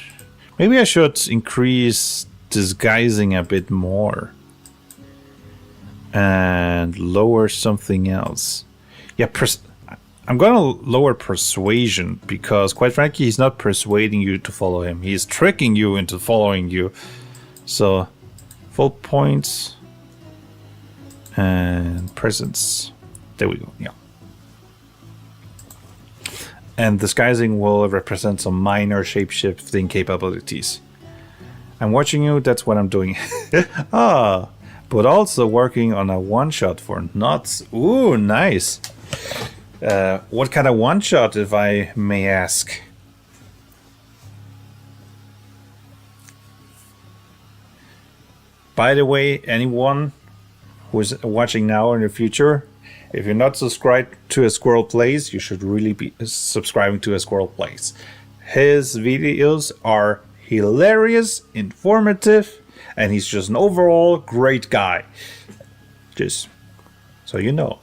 Maybe I should increase disguising a bit more. And lower something else. Yeah, I'm gonna lower persuasion, because quite frankly, he's not persuading you to follow him. He's tricking you into following you. So, full points. And presence. There we go, yeah. And disguising will represent some minor shape-shifting capabilities. I'm watching you, that's what I'm doing. But also working on a one-shot for nuts. Ooh, nice. What kind of one-shot, if I may ask? By the way, anyone who's watching now or in the future, if you're not subscribed to A Squirrel Plays, you should really be subscribing to A Squirrel Plays. His videos are hilarious, informative, and he's just an overall great guy. Just so you know.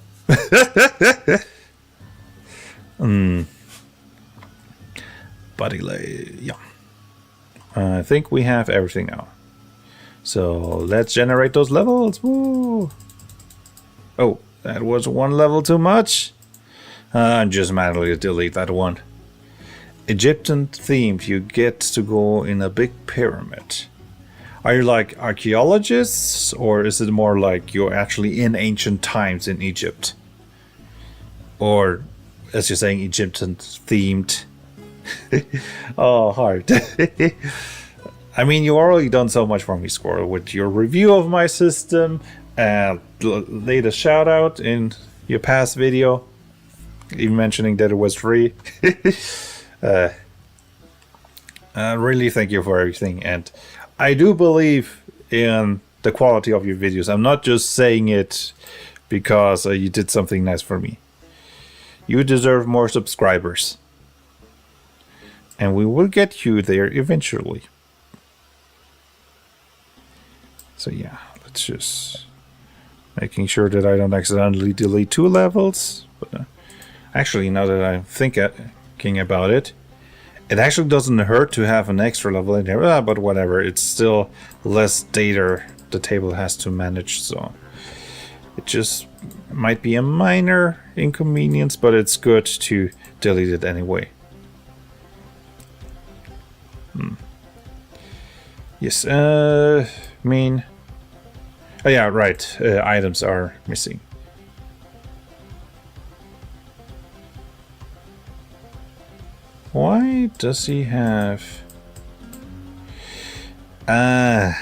Yeah. I think we have everything now. So let's generate those levels. Woo! Oh, that was one level too much. Just manually delete that one. Egyptian themed, you get to go in a big pyramid. Are you like archaeologists, or is it more like you're actually in ancient times in Egypt? Or, as you're saying, Egyptian themed. Oh, hard. I mean, you already done so much for me, Squirrel, with your review of my system and laid a shout out in your past video, even mentioning that it was free. Really thank you for everything, and I do believe in the quality of your videos. I'm not just saying it because you did something nice for me. You deserve more subscribers, and we will get you there eventually. So yeah, let's just making sure that I don't accidentally delete 2 levels. But actually, now that I'm thinking about it, it actually doesn't hurt to have an extra level in here. But whatever, it's still less data the table has to manage, so it just might be a minor inconvenience, but it's good to delete it anyway. Yes, mean. Oh yeah, right. Items are missing. Why does he have? The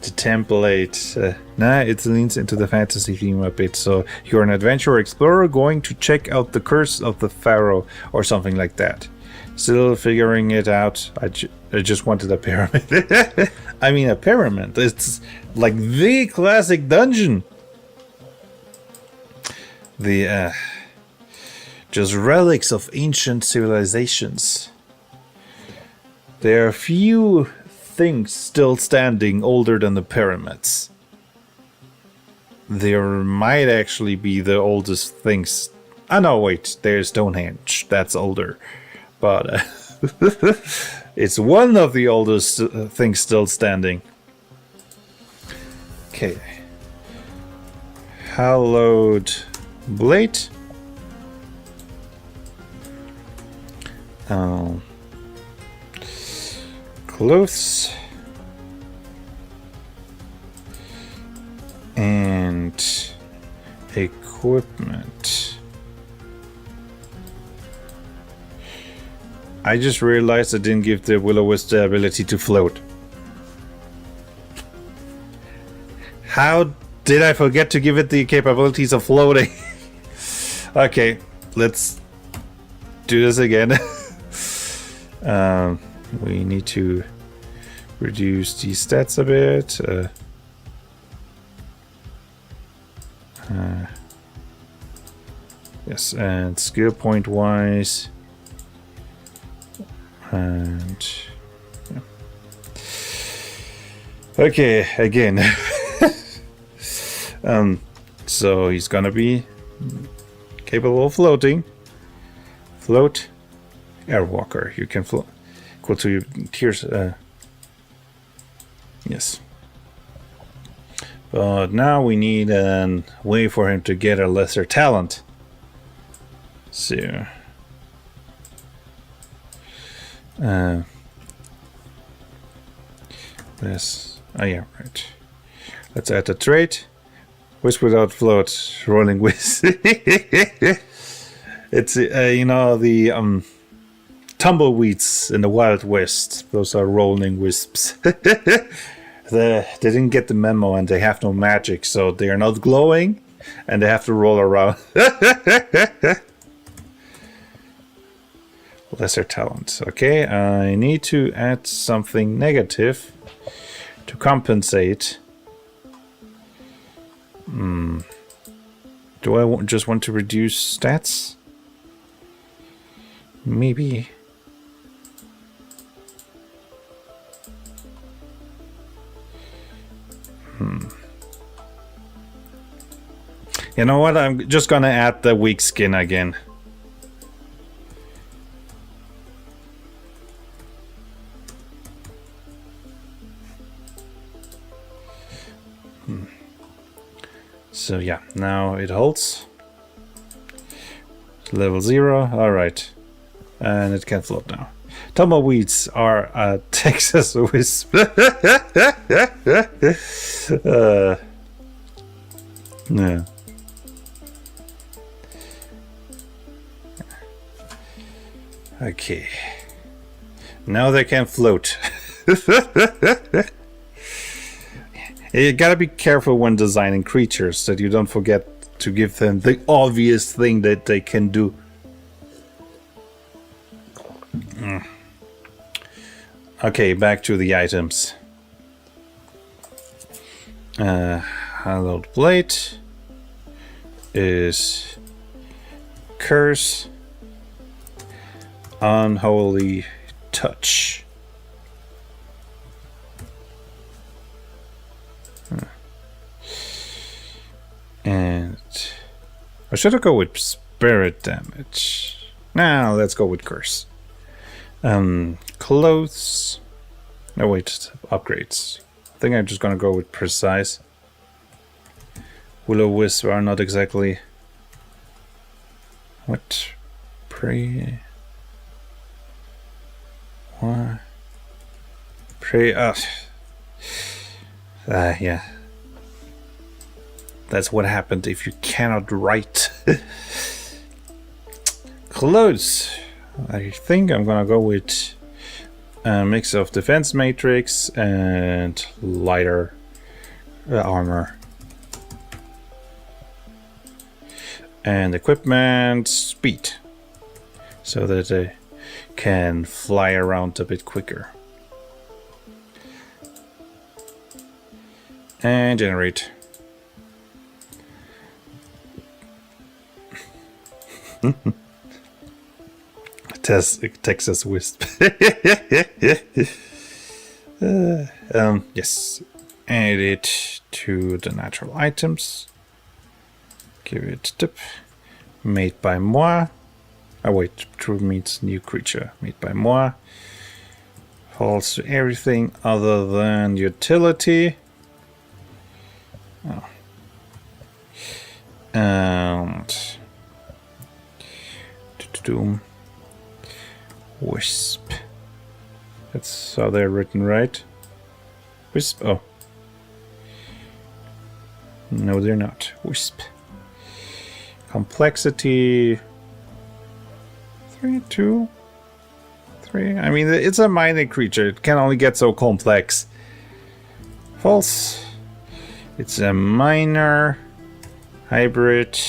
template. Nah, it leans into the fantasy theme a bit. So you're an adventurer explorer going to check out the curse of the pharaoh or something like that. Still figuring it out. I just wanted a pyramid. I mean, a pyramid. It's like the classic dungeon. The just relics of ancient civilizations. There are few things still standing older than the pyramids. There might actually be the oldest things. Oh no, wait, there's Stonehenge. That's older. But it's one of the oldest things still standing. Okay. Hallowed blade. Clothes. And equipment. I just realized I didn't give the Will-O-Wisp the ability to float. How did I forget to give it the capabilities of floating? Okay, let's do this again. We need to reduce the stats a bit. Yes, and skill point wise. And yeah. Okay, again. So he's gonna be capable of floating. Float, airwalker. You can float equal to your tiers. Yes. But now we need a way for him to get a lesser talent. So. This. Oh yeah, right. Let's add the trait. Wisp without float. Rolling wisp. It's you know, the tumbleweeds in the Wild West. Those are rolling wisps. They didn't get the memo and they have no magic, so they are not glowing and they have to roll around. Lesser talent. Okay, I need to add something negative to compensate. Do I just want to reduce stats? Maybe. You know what? I'm just gonna add the weak skin again. So yeah, now it holds. Level 0, alright. And it can float now. Tumbleweeds are a Texas wisp. Yeah. Okay. Now they can float. You gotta be careful when designing creatures that you don't forget to give them the obvious thing that they can do. Okay, back to the items. Hallowed Blade is Curse, Unholy Touch. And or should I go with spirit damage? Now let's go with curse. Clothes. No wait, upgrades. I think I'm just gonna go with precise. Will-o-wisp are not exactly what pray. What pray? Yeah. That's what happened if you cannot write. Clothes. I think I'm gonna go with a mix of defense matrix and lighter armor. And equipment speed. So that they can fly around a bit quicker. And generate. Texas wisp. Yes. Add it to the natural items. Give it a tip. Made by moi. Oh wait, true means new creature. Made by moi. Falls to everything other than utility. Oh. And Doom. Wisp. That's how they're written, right? Wisp. Oh. No, they're not. Wisp. Complexity. 3, 2, 3. I mean, it's a minor creature. It can only get so complex. False. It's a minor. Hybrid.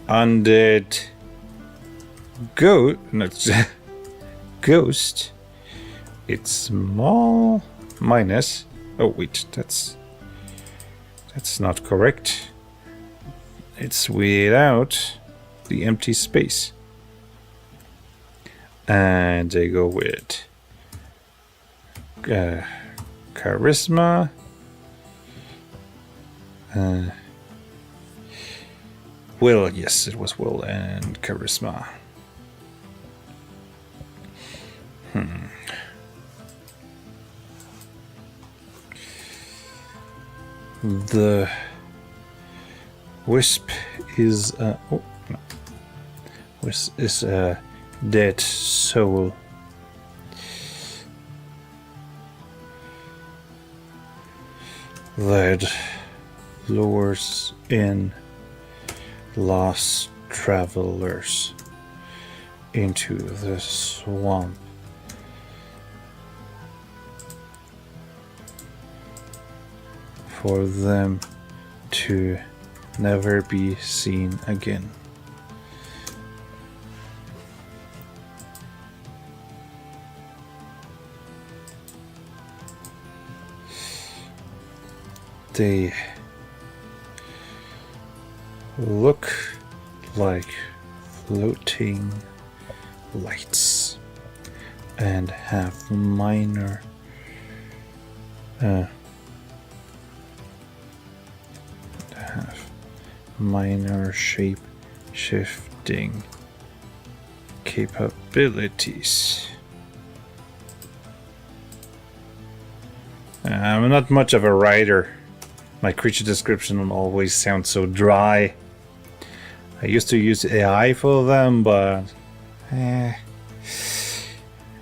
Undead. Ghost. It's small. Minus. Oh wait, that's not correct. It's without the empty space. And they go with charisma. Will, yes, it was will and charisma. The wisp is wisp is a dead soul. That lures in lost travelers into the swamp. For them to never be seen again. They look like floating lights and have minor minor shape shifting capabilities. I'm not much of a writer. My creature description always sounds so dry. I used to use AI for them, but I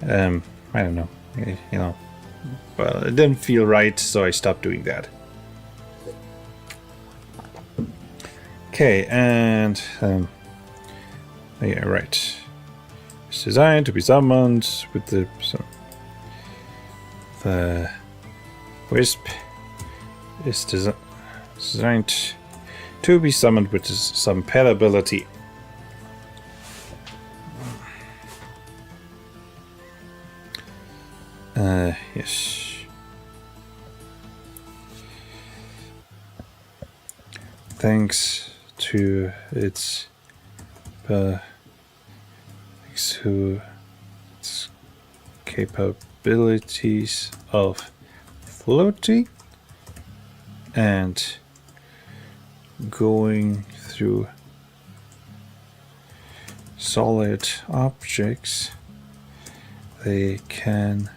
don't know. You know, well, it didn't feel right, so I stopped doing that. Okay, and yeah, right. It's designed to be summoned with the wisp is designed to be summoned with some pet ability. Yes. Thanks to its capabilities of floating and going through solid objects, they can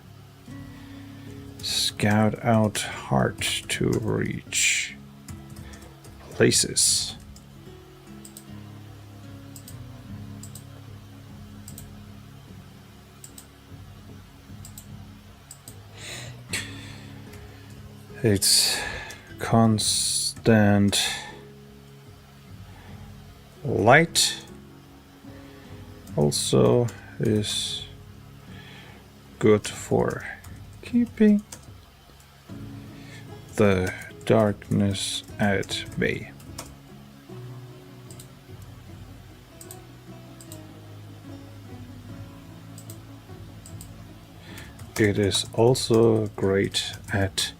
scout out hard to reach places. Its constant light also is good for keeping the darkness at bay. It is also great at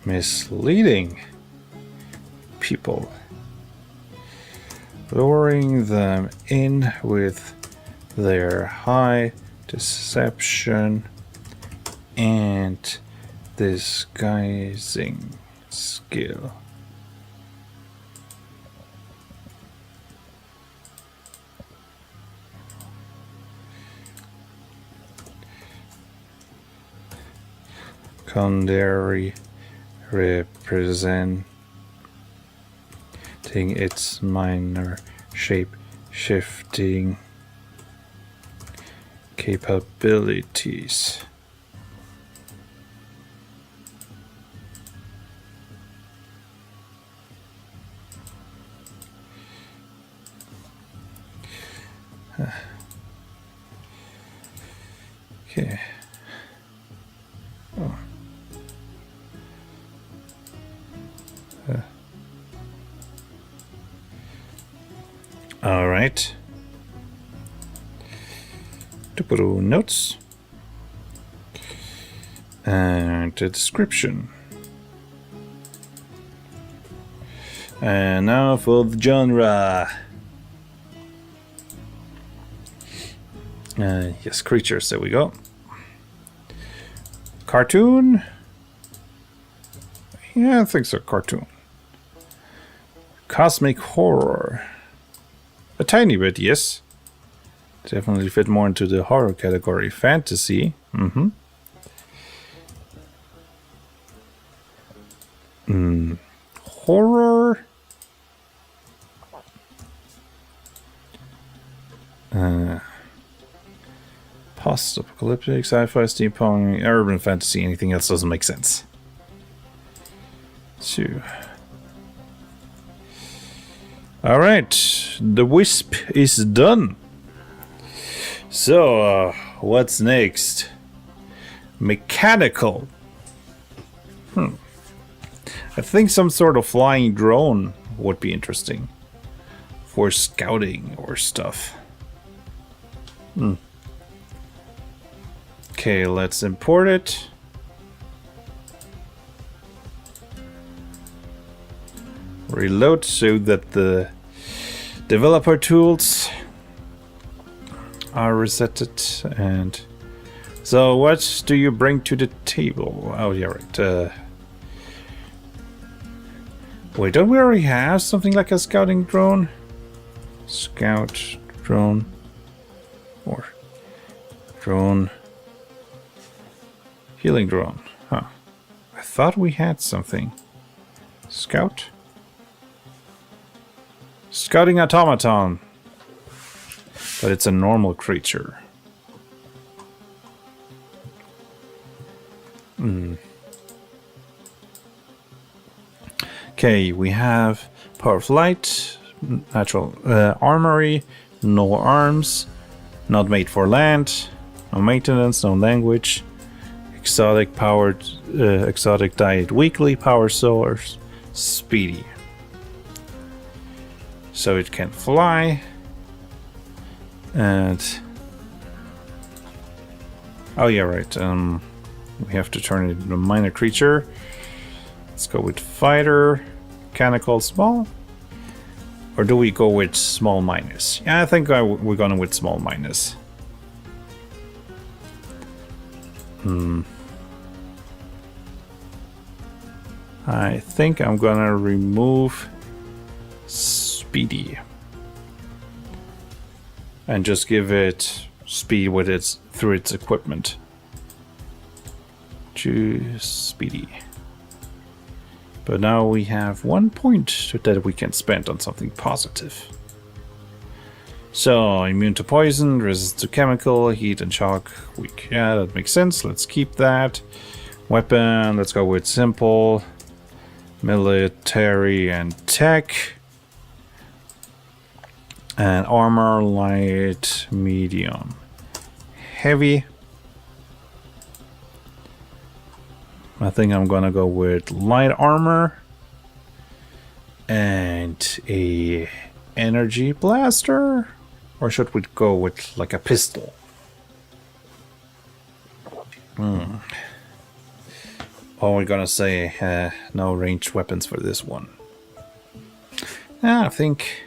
misleading people, luring them in with their high deception and disguising skill. Kandari representing its minor shape shifting capabilities. Okay. Oh. All right. To put notes and a description. And now for the genre. Yes, creatures. There we go. Cartoon. Yeah, I think so. Cartoon. Cosmic horror. A tiny bit, yes. Definitely fit more into the horror category. Fantasy. Horror. Post-apocalyptic, sci-fi, steampunk, urban fantasy. Anything else doesn't make sense. 2. Alright, the wisp is done. So, what's next? Mechanical. I think some sort of flying drone would be interesting. For scouting or stuff. Okay, let's import it. Reload so that the developer tools are resetted. And so what do you bring to the table? Oh yeah, right. Wait, don't we already have something like a scouting drone? Scout drone. Or drone. Healing drone. Huh. I thought we had something. Scout? Scouting automaton. But it's a normal creature. Okay, we have power of light, natural armory, no arms, not made for land, no maintenance, no language, exotic powered, exotic diet weekly, power source, speedy. So it can fly, and oh yeah, right. We have to turn it into a minor creature. Let's go with fighter, mechanical, small. Or do we go with small minus? Yeah, I think we're going with small minus. I think I'm gonna remove speedy and just give it speed with its through its equipment. Choose speedy. But now we have 1 point that we can spend on something positive. So, immune to poison, resistant to chemical, heat and shock, weak. Yeah, that makes sense. Let's keep that. Weapon, let's go with simple. Military and tech. And armor, light, medium. Heavy. I think I'm gonna go with light armor and a energy blaster, or should we go with like a pistol? Oh, we're gonna say no ranged weapons for this one. I think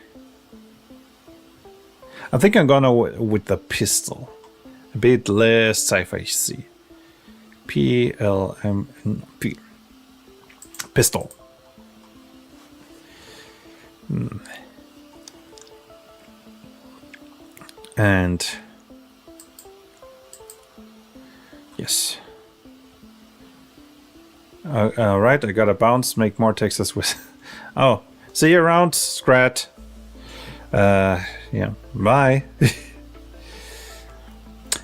I'm gonna with the pistol, a bit less sci-fi. PLMP. Pistol. And yes. Right, I gotta bounce, make more Texas with. Oh, see you around, Scrat. Yeah, bye.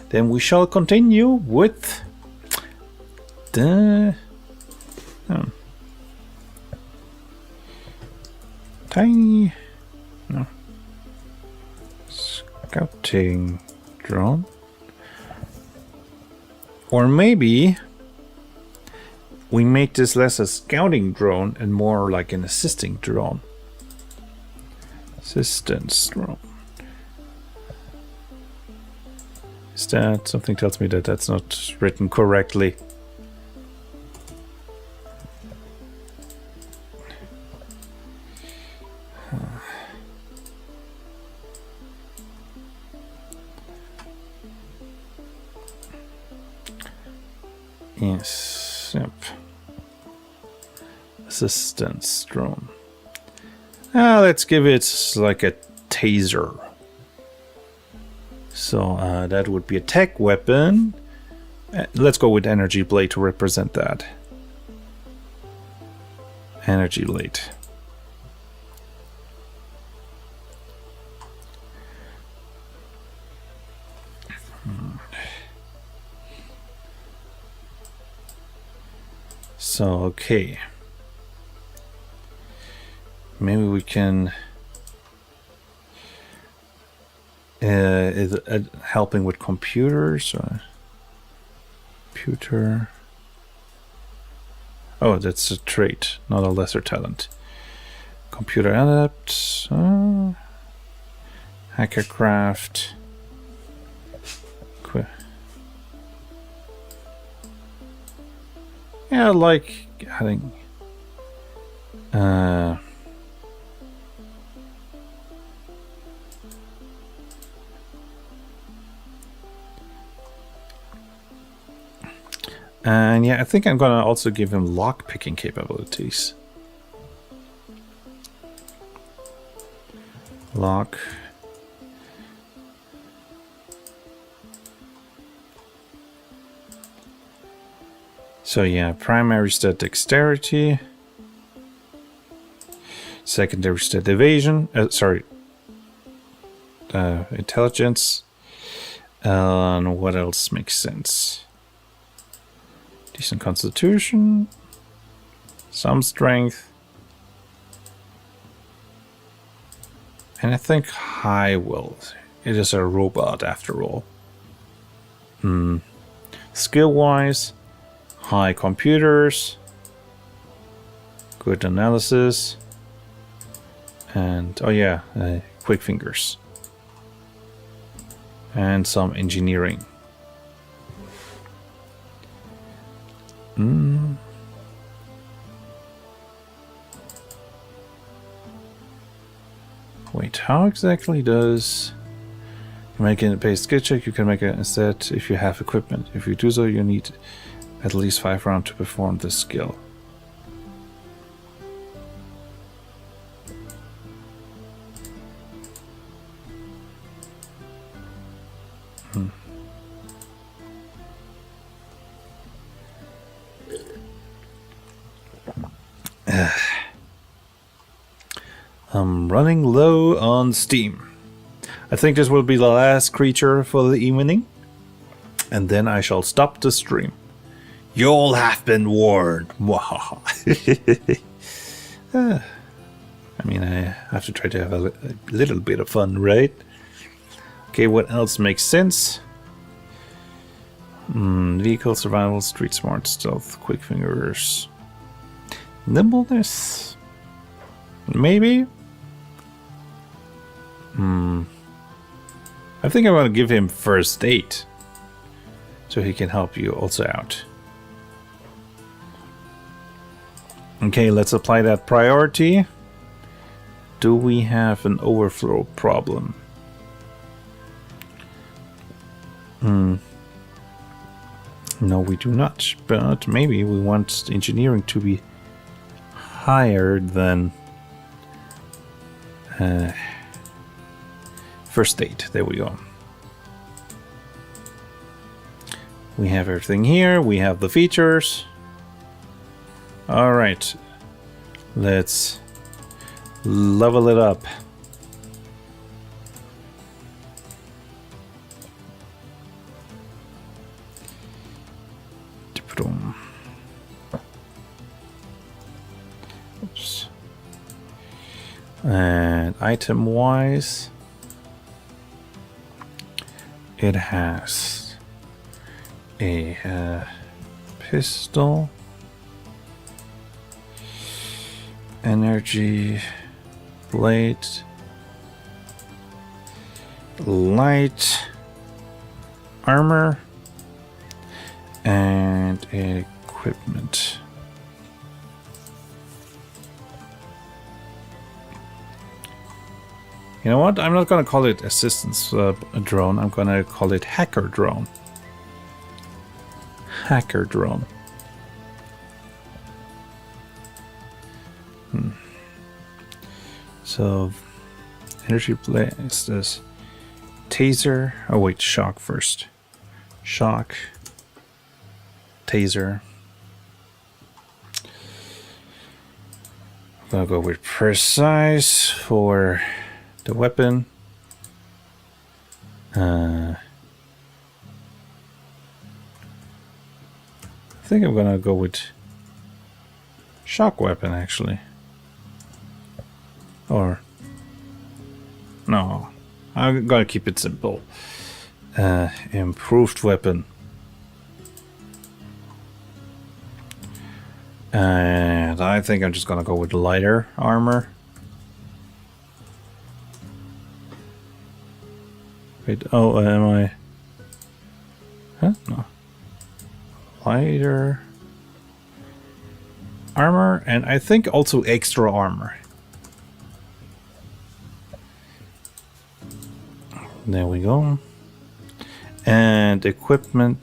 Then we shall continue with tiny scouting drone, or maybe we make this less a scouting drone and more like an assisting drone. Assistance drone. Is that something tells me that that's not written correctly? Yes, yep. Assistance drone. Let's give it like a taser. So that would be a tech weapon. Let's go with energy blade to represent that. Energy blade. So, okay. Maybe we can... is it helping with computers? Or computer... Oh, that's a trait, not a lesser talent. Computer adept... hackercraft... Yeah, like adding and yeah, I think I'm gonna also give him lock picking capabilities. Lock. So yeah, primary stat dexterity. Secondary stat evasion. Intelligence. And what else makes sense? Decent constitution. Some strength. And I think high will. It is a robot after all. Skill-wise, high computers. Good analysis. And, oh yeah, quick fingers. And some engineering. Wait, how exactly does... You make a base skill check, you can make a set if you have equipment. If you do so, you need at least 5 rounds to perform this skill. I'm running low on steam. I think this will be the last creature for the evening. And then I shall stop the stream. You'll have been warned. I mean, I have to try to have a little bit of fun, right? Okay, what else makes sense? Vehicle, survival, street smart, stealth, quick fingers. Nimbleness? Maybe? I think I'm going to give him first aid. So he can help you also out. Okay, let's apply that priority. Do we have an overflow problem? No, we do not. But maybe we want engineering to be higher than first aid. There we go. We have everything here. We have the features. All right. Let's level it up. Oops. And item wise, it has a pistol, energy, blade, light, armor, and equipment. You know what? I'm not going to call it assistance drone. I'm going to call it hacker drone. Hacker drone. So, energy blade is this taser. Oh wait, shock first. Shock. Taser. I'm gonna go with precise for the weapon. I think I'm gonna go with shock weapon actually. Or no, I'm gonna keep it simple. Improved weapon. And I think I'm just gonna go with lighter armor. Wait, oh, am I? Huh? No. Lighter armor, and I think also extra armor. There we go. And equipment,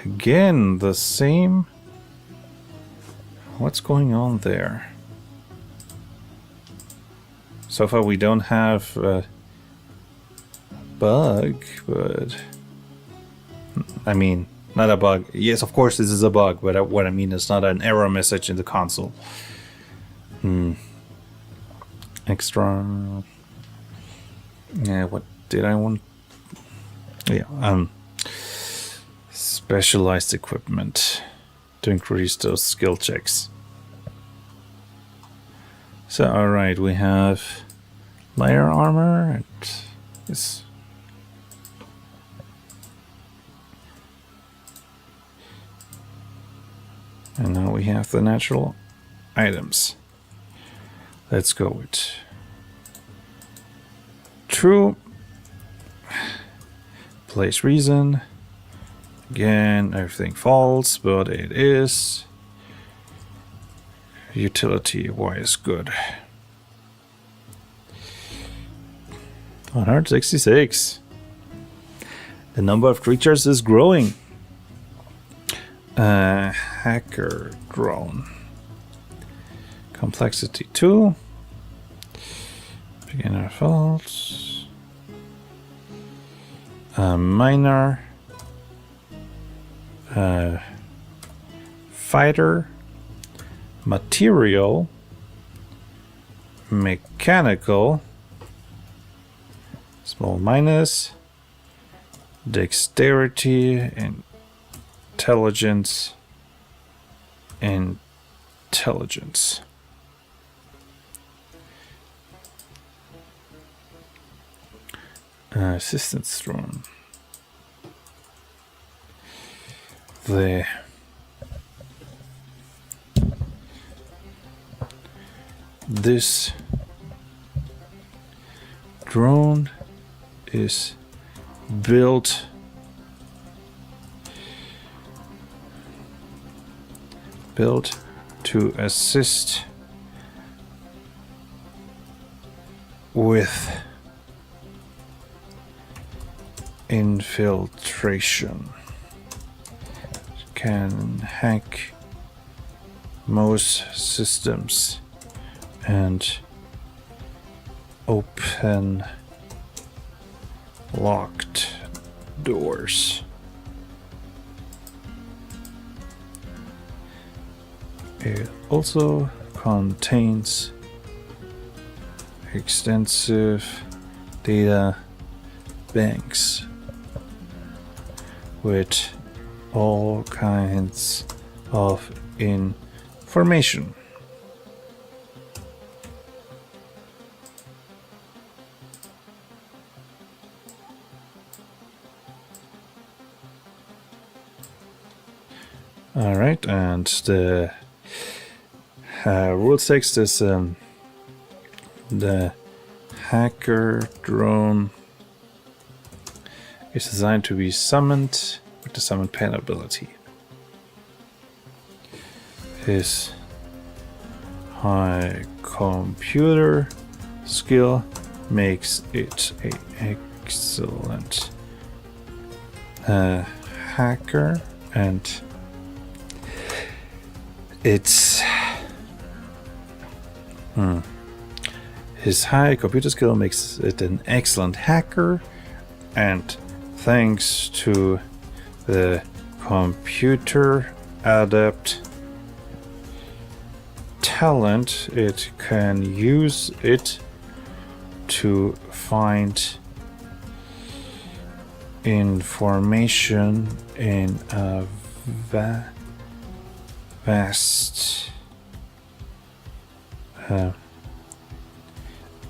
again, the same. What's going on there? So far we don't have a bug, but I mean, not a bug. Yes, of course this is a bug, but what I mean is not an error message in the console. Extra. Yeah, what did I want? Yeah, specialized equipment to increase those skill checks. So, alright, we have layer armor and this. And now we have the natural items. Let's go with true. Place reason. Again, everything false, but it is. Utility wise good. 166. The number of creatures is growing. Hacker drone. Complexity 2. Beginner faults. Minor. Fighter. Material. Mechanical. Small minus. Dexterity. Intelligence. Intelligence. Assistance drone. This drone is built to assist with infiltration. Can hack most systems and open locked doors. It also contains extensive data banks with all kinds of information. All right, and the rule text is the hacker drone is designed to be summoned with the summon pen ability. His high computer skill makes it an excellent hacker, and it's his high computer skill makes it an excellent hacker, and thanks to the computer adept talent, it can use it to find information in a vast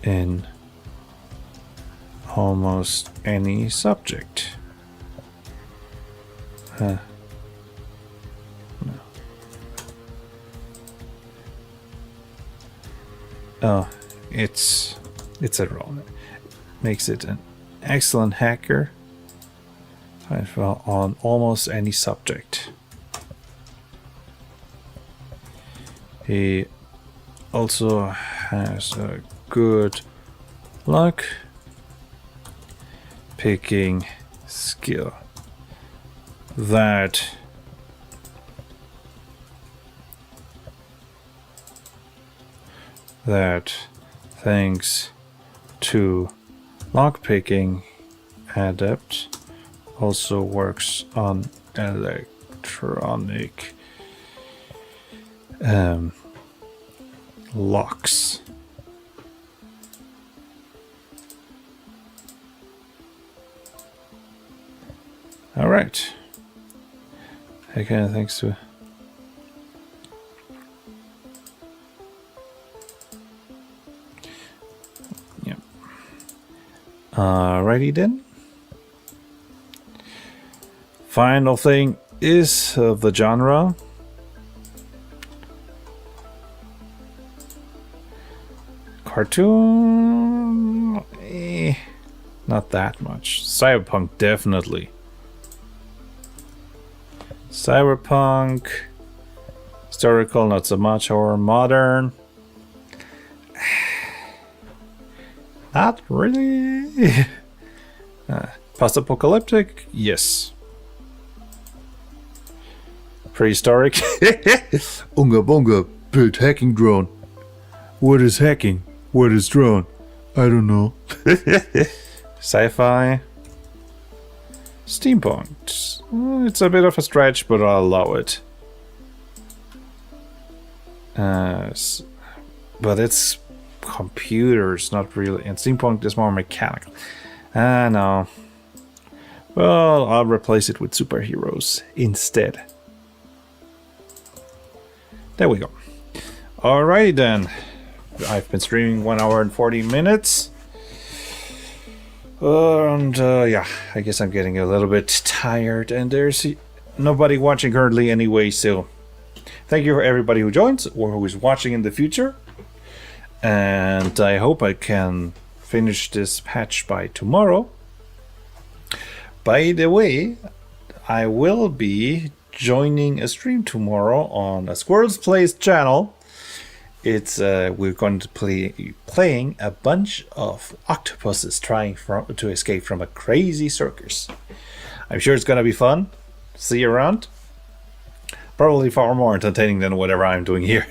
in almost any subject. No. Oh, it's a wrong. Makes it an excellent hacker on almost any subject. He also has a good luck picking skill that thanks to lockpicking adept, also works on electronic locks. All right. Okay, thanks to. Yep. Alrighty then. Final thing is the genre. Cartoon, not that much. Cyberpunk, definitely. Cyberpunk, historical, not so much, or modern. Not really. Post-apocalyptic, yes. Prehistoric. Unga bunga, build hacking drone. What is hacking? What is drone? I don't know. Sci-fi. Steampunk. It's a bit of a stretch, but I'll allow it. But it's computers, not really. And steampunk is more mechanical. No. Well, I'll replace it with superheroes instead. There we go. Alrighty then. I've been streaming 1 hour and 40 minutes. And yeah, I guess I'm getting a little bit tired, and there's nobody watching currently anyway, so thank you for everybody who joins or who is watching in the future. And I hope I can finish this patch by tomorrow. By the way, I will be joining a stream tomorrow on a Squirrels Plays channel. It's we're going to playing a bunch of octopuses trying to escape from a crazy circus. I'm sure it's gonna be fun. See you around. Probably far more entertaining than whatever I'm doing here.